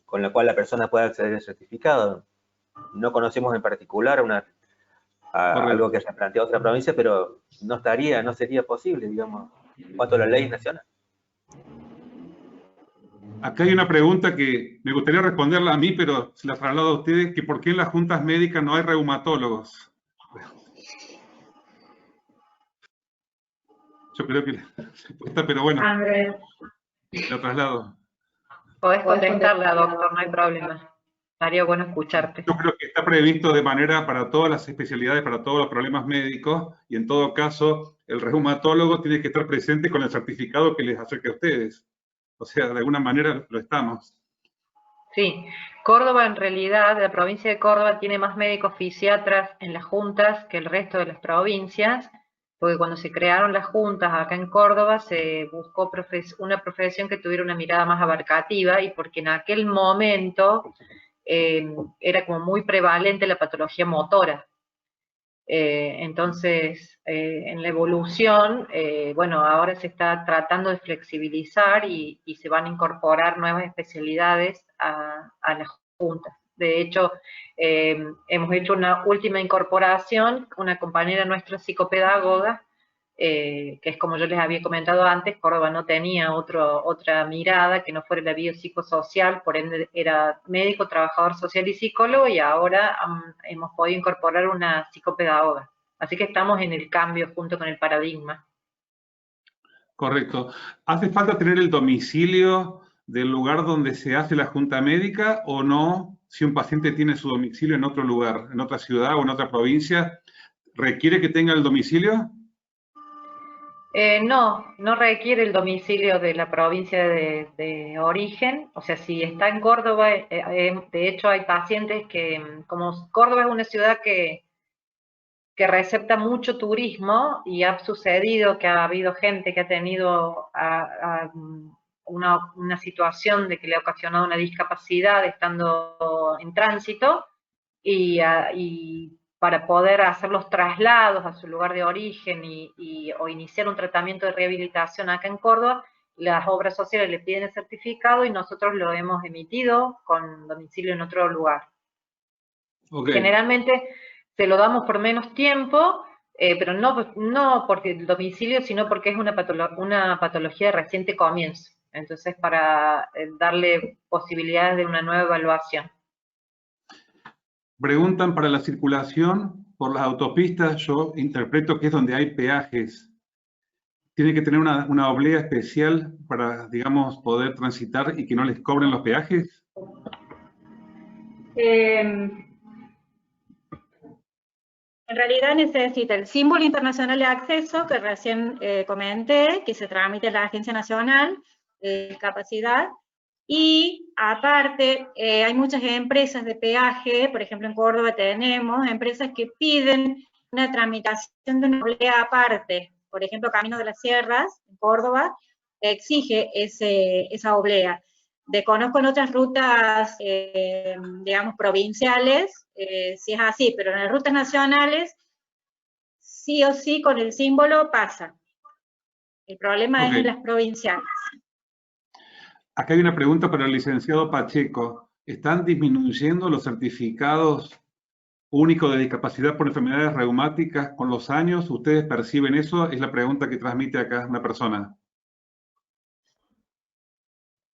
con la cual la persona pueda acceder al certificado. No conocemos en particular algo que haya planteado otra provincia, pero no sería posible, digamos, en cuanto a la ley nacional. Acá hay una pregunta que me gustaría responderla a mí, pero se la traslado a ustedes, que ¿por qué en las juntas médicas no hay reumatólogos? Yo creo que la respuesta, pero bueno, lo traslado. Podés contestarla, doctor, no hay problema. Estaría bueno escucharte. Yo creo que está previsto de manera para todas las especialidades, para todos los problemas médicos, y en todo caso, el reumatólogo tiene que estar presente con el certificado que les acerque a ustedes. O sea, de alguna manera lo estamos. Sí, Córdoba en realidad, la provincia de Córdoba tiene más médicos fisiatras en las juntas que el resto de las provincias, porque cuando se crearon las juntas acá en Córdoba se buscó una profesión que tuviera una mirada más abarcativa y porque en aquel momento era como muy prevalente la patología motora. Entonces, en la evolución, bueno, ahora se está tratando de flexibilizar y se van a incorporar nuevas especialidades a las juntas. De hecho, hemos hecho una última incorporación, una compañera nuestra psicopedagoga, que es como yo les había comentado antes, Córdoba no tenía otra mirada que no fuera la biopsicosocial, por ende era médico, trabajador social y psicólogo, y ahora hemos podido incorporar una psicopedagoga. Así que estamos en el cambio junto con el paradigma. Correcto. ¿Hace falta tener el domicilio del lugar donde se hace la junta médica o no? Si un paciente tiene su domicilio en otro lugar, en otra ciudad o en otra provincia, ¿requiere que tenga el domicilio? No requiere el domicilio de la provincia de origen, o sea, si está en Córdoba, de hecho hay pacientes que, como Córdoba es una ciudad que recepta mucho turismo y ha sucedido que ha habido gente que ha tenido una situación de que le ha ocasionado una discapacidad estando en tránsito y para poder hacer los traslados a su lugar de origen o iniciar un tratamiento de rehabilitación acá en Córdoba, las obras sociales le piden el certificado y nosotros lo hemos emitido con domicilio en otro lugar. Okay. Generalmente se lo damos por menos tiempo, pero no porque el domicilio, sino porque es una patología de reciente comienzo. Entonces, para darle posibilidades de una nueva evaluación. Preguntan para la circulación, por las autopistas yo interpreto que es donde hay peajes. ¿Tiene que tener una oblea especial para, digamos, poder transitar y que no les cobren los peajes? En realidad necesita el símbolo internacional de acceso que recién comenté, que se tramite en la Agencia Nacional de Discapacidad, y aparte hay muchas empresas de peaje, por ejemplo en Córdoba tenemos empresas que piden una tramitación de una oblea aparte, por ejemplo Camino de las Sierras, en Córdoba, exige esa oblea. Desconozco en otras rutas, digamos, provinciales, si es así, pero en las rutas nacionales, sí o sí con el símbolo pasa. El problema es en las provinciales. Acá hay una pregunta para el licenciado Pacheco. ¿Están disminuyendo los certificados únicos de discapacidad por enfermedades reumáticas con los años? ¿Ustedes perciben eso? Es la pregunta que transmite acá una persona.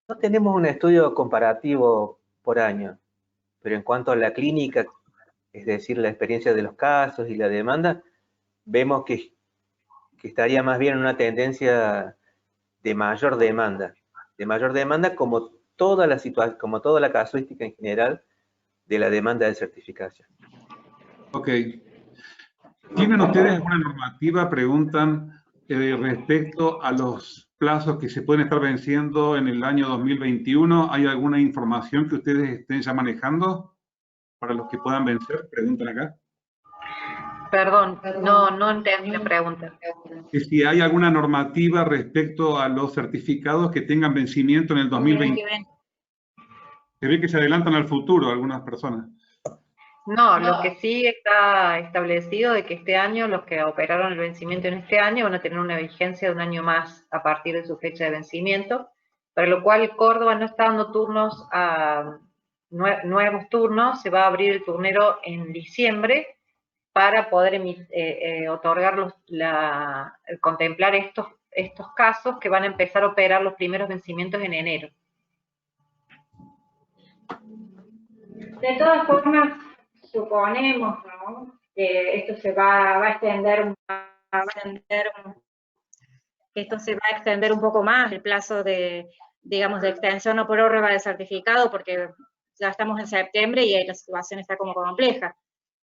No tenemos un estudio comparativo por año, pero en cuanto a la clínica, es decir, la experiencia de los casos y la demanda, vemos que estaría más bien en una tendencia de mayor demanda como toda la casuística en general de la demanda de certificación. Ok. ¿Tienen ustedes alguna normativa, preguntan, respecto a los plazos que se pueden estar venciendo en el año 2021? ¿Hay alguna información que ustedes estén ya manejando para los que puedan vencer? Preguntan acá. Perdón, no entendí la pregunta. Que si hay alguna normativa respecto a los certificados que tengan vencimiento en el 2020. Se ve que se adelantan al futuro algunas personas. No, lo que sí está establecido de que este año, los que operaron el vencimiento en este año van a tener una vigencia de un año más a partir de su fecha de vencimiento, para lo cual Córdoba no está dando turnos a nuevos turnos, se va a abrir el turnero en diciembre para poder otorgar contemplar estos casos que van a empezar a operar los primeros vencimientos en enero. De todas formas, suponemos, ¿no?, que esto se va a extender, un poco más, el plazo de, digamos, de extensión o prórroga de certificado, porque ya estamos en septiembre y la situación está como compleja.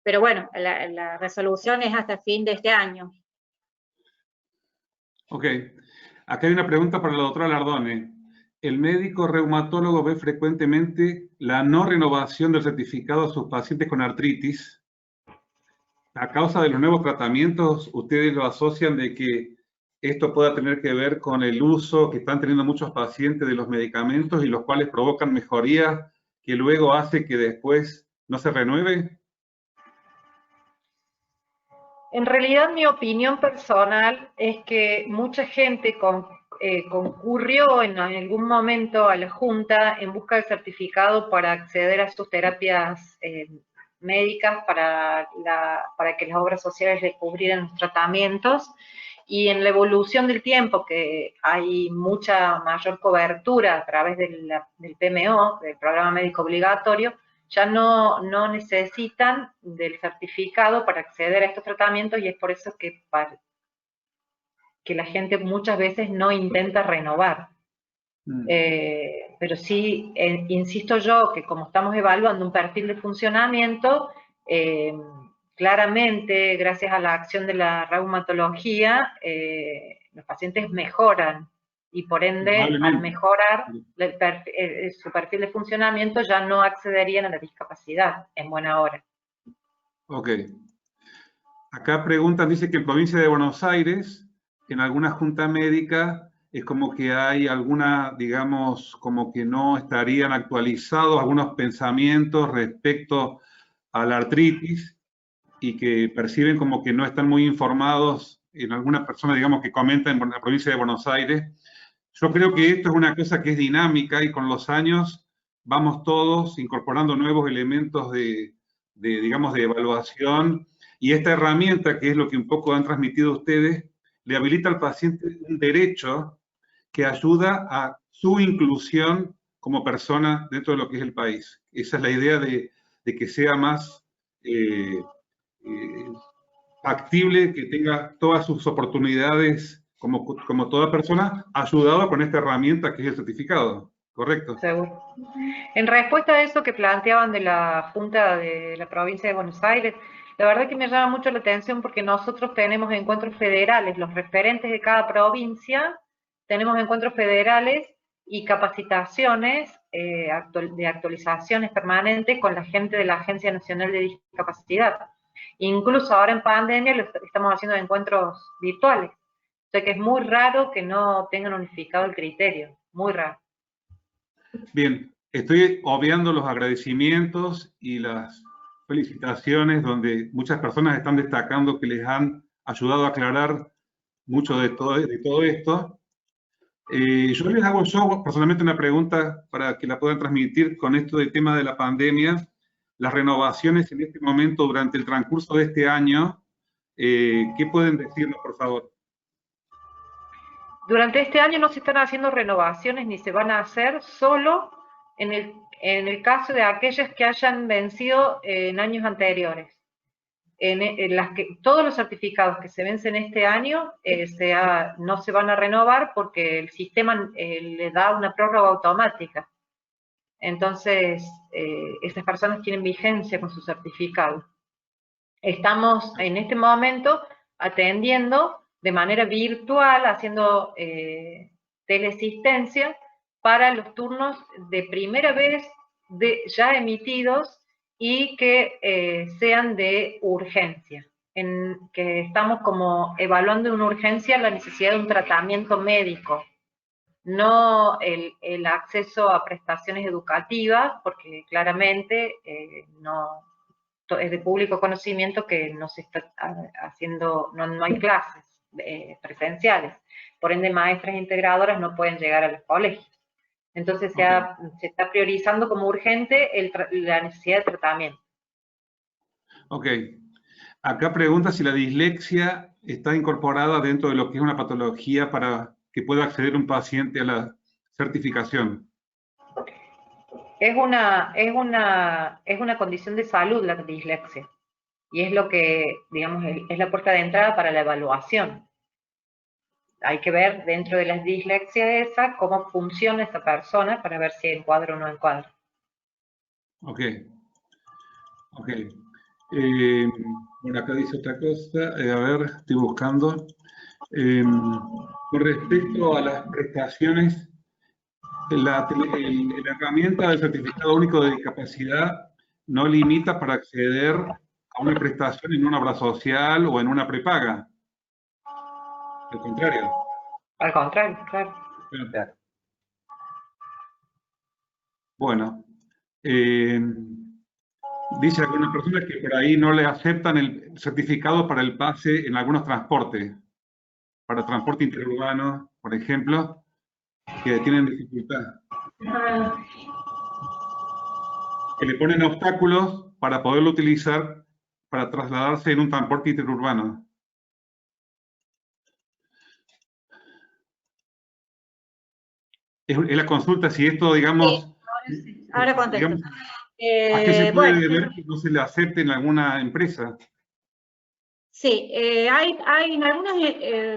Pero bueno, la resolución es hasta el fin de este año. Ok. Acá hay una pregunta para la doctora Lardone. El médico reumatólogo ve frecuentemente la no renovación del certificado a sus pacientes con artritis. A causa de los nuevos tratamientos, ¿ustedes lo asocian de que esto pueda tener que ver con el uso que están teniendo muchos pacientes de los medicamentos y los cuales provocan mejorías que luego hace que después no se renueve? En realidad, mi opinión personal es que mucha gente concurrió en algún momento a la Junta en busca del certificado para acceder a sus terapias médicas para que las obras sociales le cubrieran los tratamientos, y en la evolución del tiempo, que hay mucha mayor cobertura a través del PMO, del Programa Médico Obligatorio, ya no necesitan del certificado para acceder a estos tratamientos, y es por eso que la gente muchas veces no intenta renovar. Pero sí, insisto yo, que como estamos evaluando un perfil de funcionamiento, claramente, gracias a la acción de la reumatología, los pacientes mejoran, y por ende, al mejorar su perfil de funcionamiento, ya no accederían a la discapacidad en buena hora. Ok. Acá preguntan, dice que en provincia de Buenos Aires, en alguna junta médica, es como que hay alguna, digamos, como que no estarían actualizados algunos pensamientos respecto a la artritis y que perciben como que no están muy informados en alguna persona, digamos, que comenta en la provincia de Buenos Aires. Yo creo que esto es una cosa que es dinámica y con los años vamos todos incorporando nuevos elementos digamos, de evaluación, y esta herramienta, que es lo que un poco han transmitido ustedes, le habilita al paciente un derecho que ayuda a su inclusión como persona dentro de lo que es el país. Esa es la idea de que sea más factible, que tenga todas sus oportunidades como toda persona, ayudado con esta herramienta que es el certificado, ¿correcto? Seguro. En respuesta a eso que planteaban de la Junta de la Provincia de Buenos Aires, la verdad que me llama mucho la atención porque nosotros tenemos encuentros federales, los referentes de cada provincia, tenemos encuentros federales y capacitaciones de actualizaciones permanentes con la gente de la Agencia Nacional de Discapacidad. Incluso ahora en pandemia estamos haciendo encuentros virtuales. O sea que es muy raro que no tengan unificado el criterio, muy raro. Bien, estoy obviando los agradecimientos y las felicitaciones donde muchas personas están destacando que les han ayudado a aclarar mucho de todo esto. Yo les hago personalmente una pregunta para que la puedan transmitir con esto del tema de la pandemia. Las renovaciones en este momento durante el transcurso de este año, ¿qué pueden decirnos, por favor? Durante este año no se están haciendo renovaciones ni se van a hacer, solo en el caso de aquellas que hayan vencido en años anteriores. En las que todos los certificados que se vencen este año no se van a renovar porque el sistema le da una prórroga automática. Entonces, estas personas tienen vigencia con su certificado. Estamos en este momento atendiendo de manera virtual, haciendo teleasistencia para los turnos de primera vez ya emitidos y que sean de urgencia, en que estamos como evaluando una urgencia la necesidad de un tratamiento médico, no el acceso a prestaciones educativas, porque claramente no es de público conocimiento que no se está haciendo, no hay clases presenciales, por ende maestras integradoras no pueden llegar a los colegios. Entonces se está priorizando como urgente la necesidad de tratamiento. Ok. Acá pregunta si la dislexia está incorporada dentro de lo que es una patología para que pueda acceder un paciente a la certificación. Es una condición de salud la dislexia. Y es lo que, digamos, es la puerta de entrada para la evaluación. Hay que ver dentro de las dislexias esa cómo funciona esa persona para ver si encuadra o no encuadra. Ok. Ok. Bueno, acá dice otra cosa. A ver, estoy buscando. Con respecto a las prestaciones, la herramienta del Certificado Único de Discapacidad no limita para acceder a una prestación en una obra social o en una prepaga. Al contrario. Al contrario, claro. Claro. Bueno, dice algunas personas que por ahí no le aceptan el certificado para el pase en algunos transportes, para transporte interurbano, por ejemplo, que tienen dificultad. Que le ponen obstáculos para poderlo utilizar para trasladarse en un transporte interurbano. Es la consulta si esto, digamos... Sí, ahora contesto. Digamos, ¿a qué se puede deber que no se le acepte en alguna empresa? Sí, hay en algunos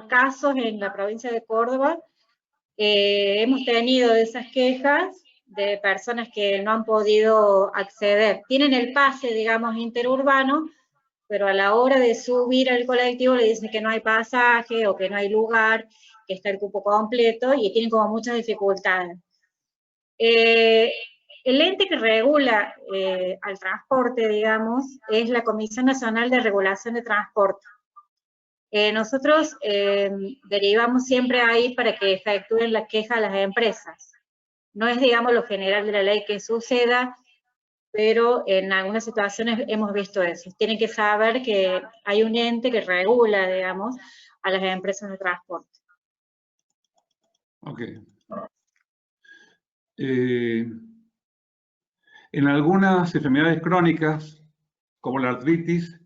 casos en la provincia de Córdoba, hemos tenido esas quejas de personas que no han podido acceder. Tienen el pase, digamos, interurbano, pero a la hora de subir al colectivo le dicen que no hay pasaje o que no hay lugar, que está el cupo completo y tienen como muchas dificultades. El ente que regula al transporte, digamos, es la Comisión Nacional de Regulación de Transporte. Nosotros derivamos siempre ahí para que efectúen la queja a las empresas. No es, digamos, lo general de la ley que suceda, pero en algunas situaciones hemos visto eso. Tienen que saber que hay un ente que regula, digamos, a las empresas de transporte. Ok. En algunas enfermedades crónicas, como la artritis,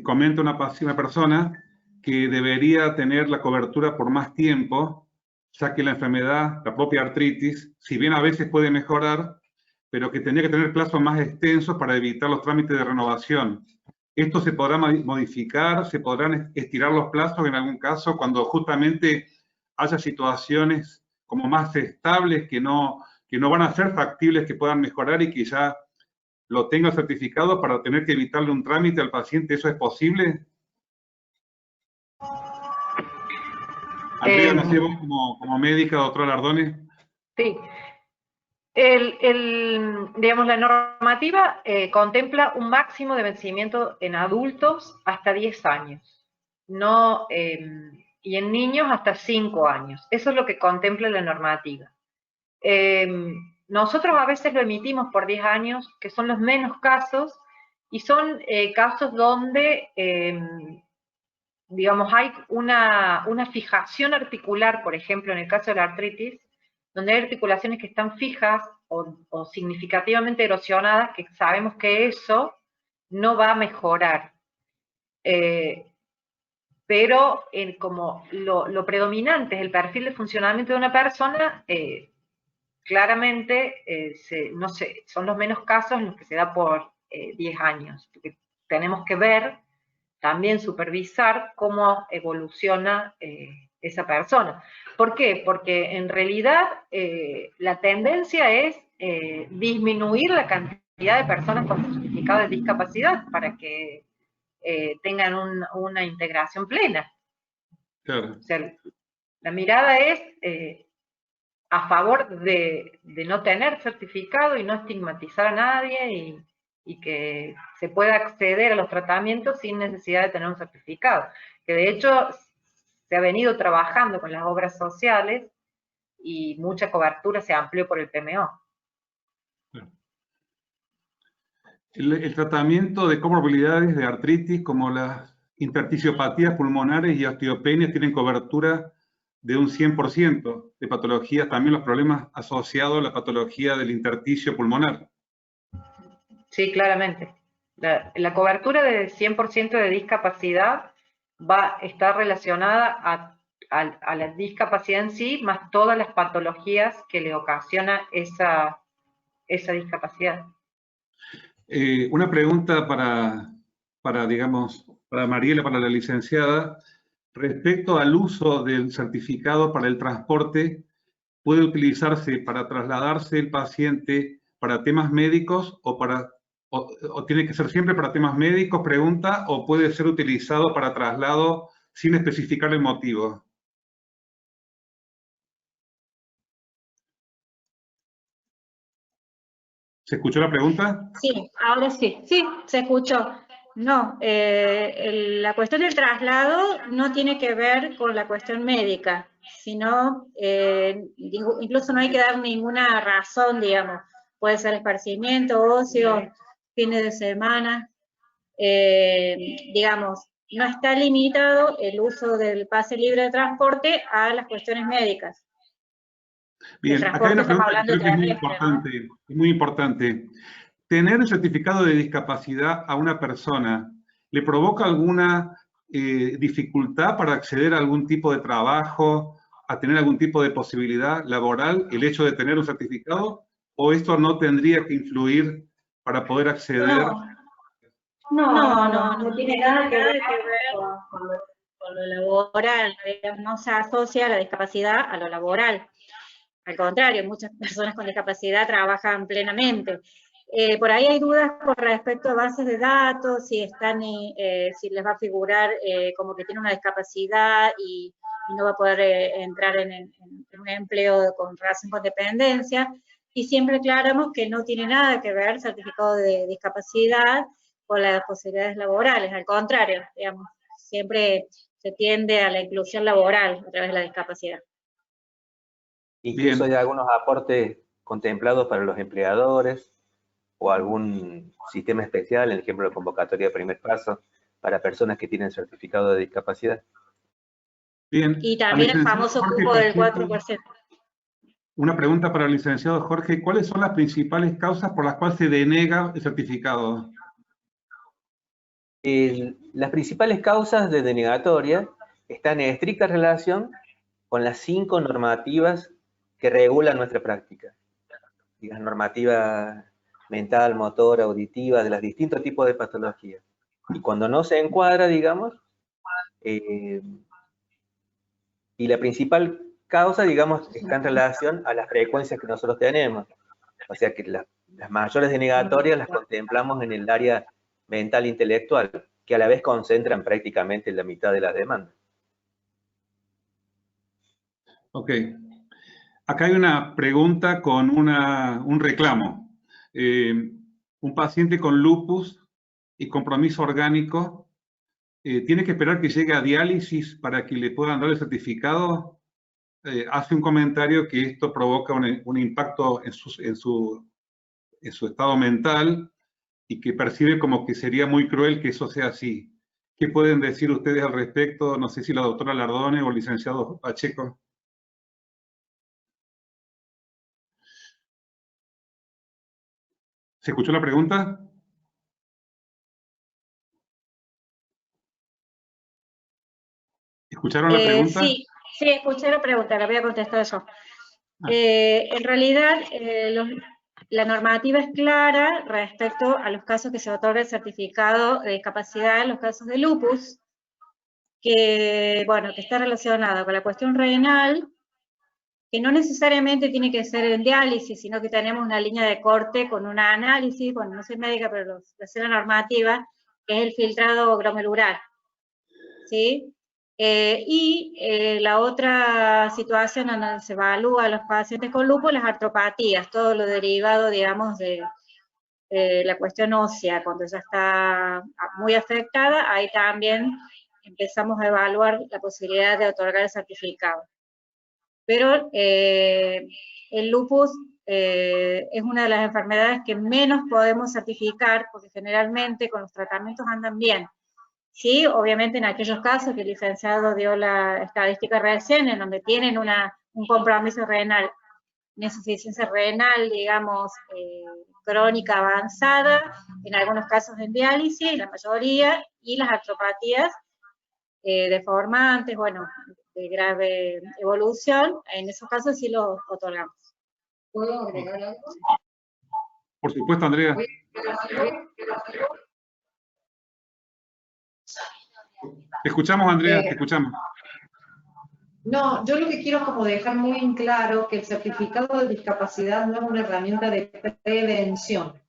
comenta una persona que debería tener la cobertura por más tiempo, ya que la enfermedad, la propia artritis, si bien a veces puede mejorar, pero que tenía que tener plazos más extensos para evitar los trámites de renovación. ¿Esto se podrá modificar? ¿Se podrán estirar los plazos en algún caso cuando justamente haya situaciones como más estables que no van a ser factibles, que puedan mejorar y que ya lo tenga certificado para tener que evitarle un trámite al paciente? ¿Eso es posible? Andrea, no sé, vos como médica, doctora Lardone. Sí. Digamos, la normativa contempla un máximo de vencimiento en adultos hasta 10 años, no, y en niños hasta 5 años. Eso es lo que contempla la normativa. Nosotros a veces lo emitimos por 10 años, que son los menos casos, y son casos donde, digamos, hay una fijación articular, por ejemplo, en el caso de la artritis, donde hay articulaciones que están fijas o significativamente erosionadas, que sabemos que eso no va a mejorar. Pero como lo predominante es el perfil de funcionamiento de una persona, claramente, no sé, son los menos casos en los que se da por 10 años, porque tenemos que ver, también supervisar cómo evoluciona esa persona. ¿Por qué? Porque en realidad la tendencia es disminuir la cantidad de personas con certificado de discapacidad para que tengan una integración plena. Claro. O sea, la mirada es a favor de no tener certificado y no estigmatizar a nadie y que se pueda acceder a los tratamientos sin necesidad de tener un certificado. Que de hecho se ha venido trabajando con las obras sociales y mucha cobertura se amplió por el PMO. El tratamiento de comorbilidades de artritis como las interticiopatías pulmonares y osteopenia tienen cobertura de un 100% de patologías, también los problemas asociados a la patología del intersticio pulmonar. Sí, claramente. La cobertura del 100% de discapacidad está relacionada a la discapacidad en sí, más todas las patologías que le ocasiona esa discapacidad. Una pregunta digamos, para Mariela, para la licenciada, respecto al uso del certificado para el transporte, ¿puede utilizarse para trasladarse el paciente para temas médicos o tiene que ser siempre para temas médicos, pregunta, o puede ser utilizado para traslado sin especificar el motivo? ¿Se escuchó la pregunta? Sí, ahora sí, se escuchó. No, la cuestión del traslado no tiene que ver con la cuestión médica, sino, incluso no hay que dar ninguna razón, digamos. Puede ser esparcimiento, ocio, fines de semana. Digamos, no está limitado el uso del pase libre de transporte a las cuestiones médicas. Bien, acá hay una pregunta que creo que es muy importante, ¿no? Muy importante. ¿Tener el certificado de discapacidad a una persona le provoca alguna dificultad para acceder a algún tipo de trabajo, a tener algún tipo de posibilidad laboral, el hecho de tener un certificado? ¿O esto no tendría que influir para poder acceder? No tiene nada que ver con lo laboral, digamos, no se asocia la discapacidad a lo laboral. Al contrario, muchas personas con discapacidad trabajan plenamente. Por ahí hay dudas con respecto a bases de datos, si les va a figurar como que tiene una discapacidad y no va a poder entrar en un empleo con relación con dependencia. Y siempre aclaramos que no tiene nada que ver el certificado de discapacidad con las posibilidades laborales. Al contrario, digamos, siempre se tiende a la inclusión laboral a través de la discapacidad. Incluso hay algunos aportes contemplados para los empleadores o algún sistema especial, el ejemplo de convocatoria de primer paso, para personas que tienen certificado de discapacidad. Bien. Y también el famoso cupo del 4%. Una pregunta para el licenciado Jorge. ¿Cuáles son las principales causas por las cuales se denega el certificado? Las principales causas de denegatoria están en estricta relación con las 5 normativas que regulan nuestra práctica. Las normativas mental, motora, auditiva, de los distintos tipos de patologías. Y cuando no se encuadra, digamos, y la principal causa, digamos, está en relación a las frecuencias que nosotros tenemos. O sea que las mayores denegatorias las contemplamos en el área mental intelectual, que a la vez concentran prácticamente la mitad de las demandas. Ok. Acá hay una pregunta con un reclamo. Un paciente con lupus y compromiso orgánico tiene que esperar que llegue a diálisis para que le puedan dar el certificado. Hace un comentario que esto provoca un impacto en su estado mental y que percibe como que sería muy cruel que eso sea así. ¿Qué pueden decir ustedes al respecto? No sé si la doctora Lardone o el licenciado Pacheco. ¿Se escuchó la pregunta? ¿Escucharon la pregunta? Sí, escuché la pregunta, la voy a contestar yo. En realidad, la normativa es clara respecto a los casos que se otorga el certificado de discapacidad en los casos de lupus, que, bueno, que está relacionado con la cuestión renal, que no necesariamente tiene que ser en diálisis, sino que tenemos una línea de corte con un análisis, bueno, no soy médica, pero lo sé la normativa, que es el filtrado glomerular, ¿sí? La otra situación en donde se evalúa a los pacientes con lupus, las artropatías, todo lo derivado, digamos, de la cuestión ósea, cuando ya está muy afectada, ahí también empezamos a evaluar la posibilidad de otorgar el certificado. Pero el lupus es una de las enfermedades que menos podemos certificar, porque generalmente con los tratamientos andan bien. Sí, obviamente en aquellos casos que el licenciado dio la estadística recién, en donde tienen un compromiso renal, una insuficiencia renal, digamos, crónica avanzada, en algunos casos en diálisis, la mayoría, y las artropatías deformantes, bueno, de grave evolución, en esos casos sí los otorgamos. ¿Puedo agregar algo? Por supuesto, Andrea. Te escuchamos, Andrea, te escuchamos. No, yo lo que quiero es como dejar muy en claro que el certificado de discapacidad no es una herramienta de prevención,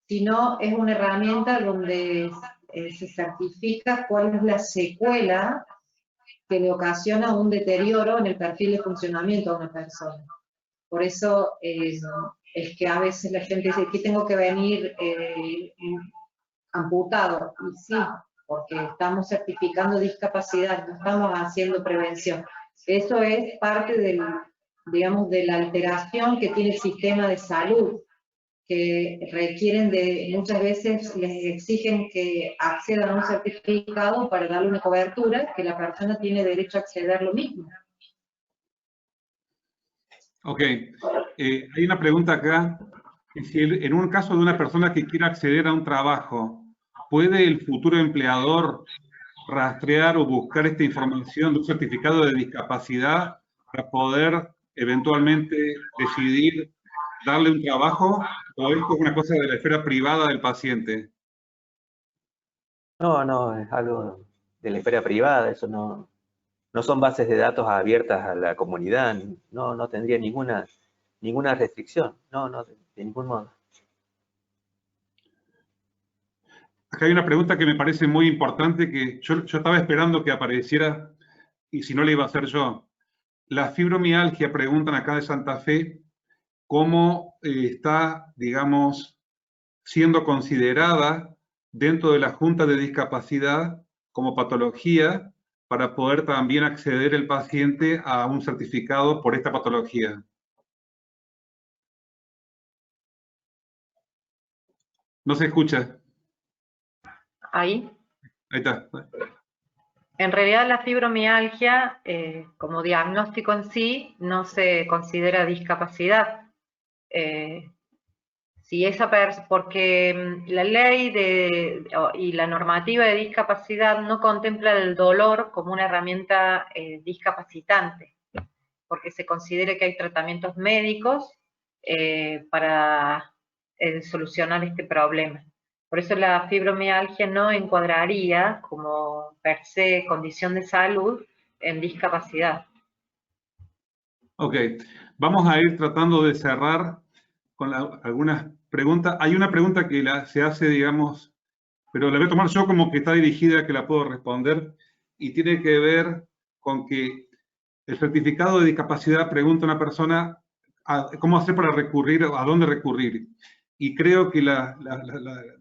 sino es una herramienta donde se certifica cuál es la secuela que le ocasiona un deterioro en el perfil de funcionamiento a una persona. Por eso es que a veces la gente dice que tengo que venir amputado. Y sí, porque estamos certificando discapacidad, no estamos haciendo prevención. Eso es parte del, digamos, de la alteración que tiene el sistema de salud, que requieren muchas veces les exigen que accedan a un certificado para darle una cobertura, que la persona tiene derecho a acceder a lo mismo. Ok, hay una pregunta acá, que si en un caso de una persona que quiera acceder a un trabajo, ¿puede el futuro empleador rastrear o buscar esta información de un certificado de discapacidad para poder eventualmente decidir darle un trabajo, o esto es una cosa de la esfera privada del paciente? No, es algo de la esfera privada, eso no son bases de datos abiertas a la comunidad, no tendría ninguna restricción, no, de ningún modo. Acá hay una pregunta que me parece muy importante, que yo estaba esperando que apareciera, y si no le iba a hacer yo. La fibromialgia, preguntan acá de Santa Fe, ¿cómo está, digamos, siendo considerada dentro de la Junta de Discapacidad como patología para poder también acceder el paciente a un certificado por esta patología? No se escucha. Ahí. Ahí está. En realidad la fibromialgia, como diagnóstico en sí, no se considera discapacidad. Porque la ley y la normativa de discapacidad no contempla el dolor como una herramienta discapacitante, porque se considera que hay tratamientos médicos para solucionar este problema. Por eso la fibromialgia no encuadraría como per se condición de salud en discapacidad. Ok, vamos a ir tratando de cerrar con algunas preguntas. Hay una pregunta que se hace, digamos, pero la voy a tomar yo como que está dirigida, que la puedo responder, y tiene que ver con que el certificado de discapacidad pregunta a una persona cómo hacer para recurrir, a dónde recurrir. Y creo que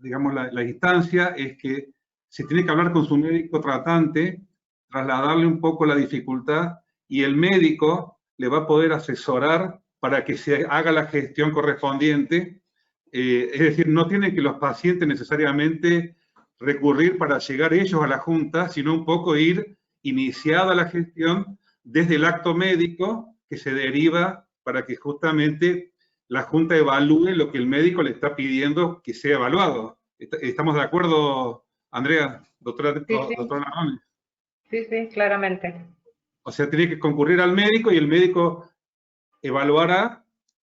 digamos, la instancia es que se tiene que hablar con su médico tratante, trasladarle un poco la dificultad, y el médico le va a poder asesorar para que se haga la gestión correspondiente. Es decir, no tienen que los pacientes necesariamente recurrir para llegar ellos a la junta, sino un poco ir iniciada la gestión desde el acto médico que se deriva para que justamente la junta evalúe lo que el médico le está pidiendo que sea evaluado. ¿Estamos de acuerdo, Andrea? Doctora Nardone. Sí, claramente. O sea, tiene que concurrir al médico y el médico evaluará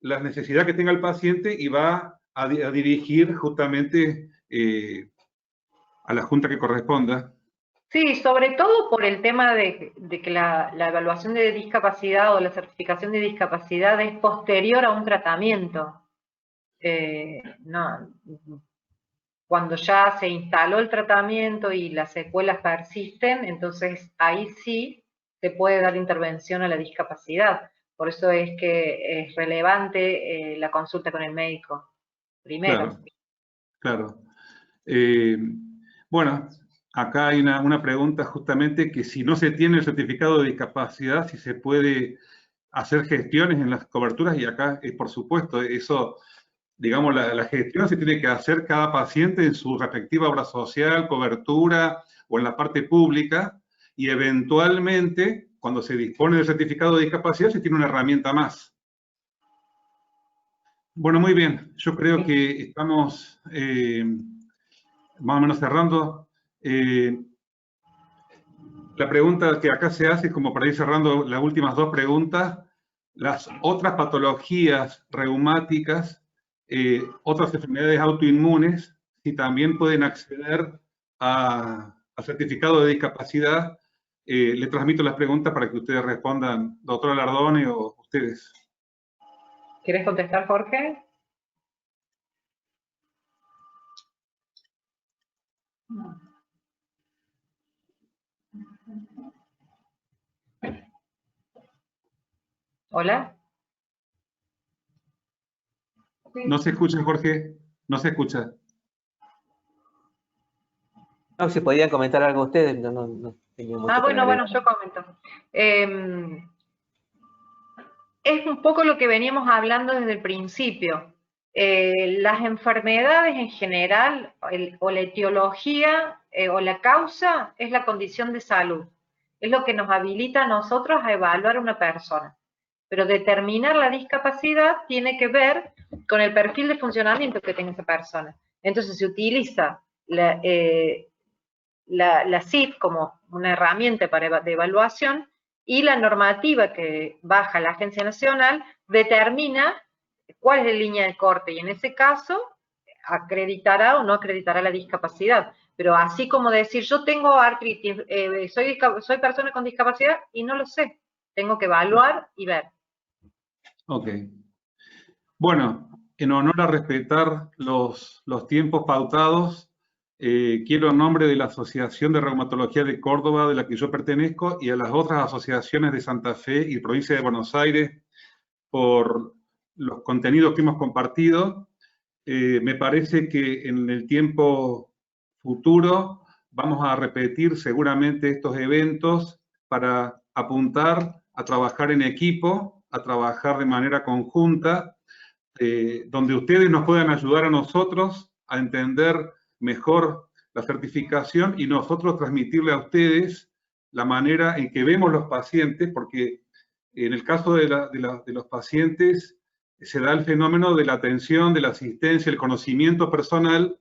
la necesidad que tenga el paciente y va a dirigir justamente a la junta que corresponda. Sí, sobre todo por el tema de que la evaluación de discapacidad o la certificación de discapacidad es posterior a un tratamiento. Cuando ya se instaló el tratamiento y las secuelas persisten, entonces ahí sí se puede dar intervención a la discapacidad. Por eso es que es relevante la consulta con el médico primero. Claro. Bueno, acá hay una pregunta justamente que si no se tiene el certificado de discapacidad, si se puede hacer gestiones en las coberturas, y acá, por supuesto, eso, digamos, la gestión se tiene que hacer cada paciente en su respectiva obra social, cobertura o en la parte pública, y eventualmente, cuando se dispone del certificado de discapacidad, se tiene una herramienta más. Bueno, muy bien. Yo creo que estamos más o menos cerrando. La pregunta que acá se hace, como para ir cerrando las últimas dos preguntas, las otras patologías reumáticas, otras enfermedades autoinmunes, si también pueden acceder a certificado de discapacidad. Le transmito las preguntas para que ustedes respondan, doctora Nardone o ustedes. ¿Quieres contestar, Jorge? ¿Hola? No se escucha, Jorge. No se escucha. No, si podían comentar algo ustedes, no tenía mucho para agregar. Bueno, yo comento. Es un poco lo que veníamos hablando desde el principio. Las enfermedades en general, o la etiología o la causa, es la condición de salud. Es lo que nos habilita a nosotros a evaluar a una persona. Pero determinar la discapacidad tiene que ver con el perfil de funcionamiento que tenga esa persona. Entonces se utiliza la CIF como una herramienta de evaluación, y la normativa que baja la Agencia Nacional determina cuál es la línea de corte, y en ese caso acreditará o no acreditará la discapacidad. Pero así como decir, yo tengo artritis, soy persona con discapacidad y no lo sé, tengo que evaluar y ver. Ok. Bueno, en honor a respetar los tiempos pautados, quiero en nombre de la Asociación de Reumatología de Córdoba, de la que yo pertenezco, y a las otras asociaciones de Santa Fe y Provincia de Buenos Aires, por los contenidos que hemos compartido. Me parece que en el tiempo futuro vamos a repetir seguramente estos eventos para apuntar a trabajar en equipo, a trabajar de manera conjunta, donde ustedes nos puedan ayudar a nosotros a entender mejor la certificación y nosotros transmitirle a ustedes la manera en que vemos los pacientes, porque en el caso de los pacientes se da el fenómeno de la atención, de la asistencia, el conocimiento personal,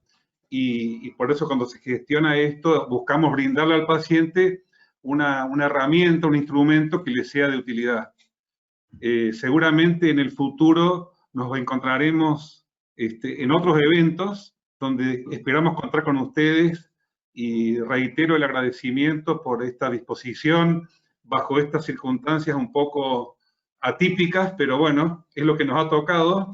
y por eso cuando se gestiona esto buscamos brindarle al paciente una herramienta, un instrumento que le sea de utilidad. Seguramente en el futuro nos encontraremos en otros eventos donde esperamos contar con ustedes, y reitero el agradecimiento por esta disposición bajo estas circunstancias un poco atípicas, pero bueno, es lo que nos ha tocado.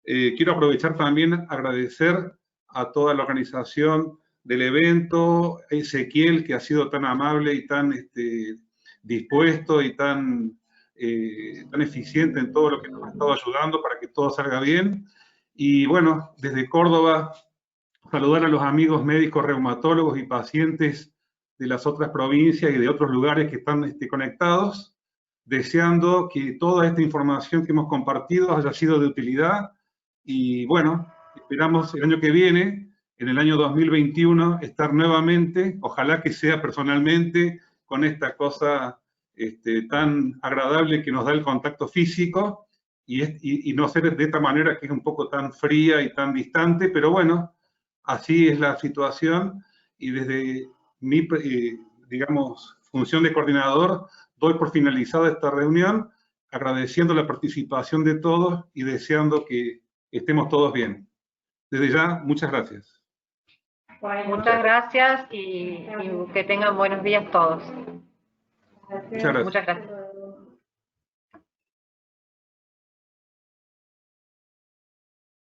Quiero aprovechar también agradecer a toda la organización del evento, Ezequiel, que ha sido tan amable y tan dispuesto y tan eficiente en todo lo que nos ha estado ayudando para que todo salga bien. Y bueno, desde Córdoba, saludar a los amigos médicos, reumatólogos y pacientes de las otras provincias y de otros lugares que están conectados, deseando que toda esta información que hemos compartido haya sido de utilidad. Y bueno, esperamos el año que viene, en el año 2021, estar nuevamente, ojalá que sea personalmente, con esta cosa tan agradable que nos da el contacto físico, y no ser de esta manera que es un poco tan fría y tan distante, pero bueno, así es la situación, y desde mi, digamos, función de coordinador, doy por finalizada esta reunión, agradeciendo la participación de todos y deseando que estemos todos bien. Desde ya, muchas gracias. Muchas gracias y que tengan buenos días todos. Muchas gracias. Muchas gracias.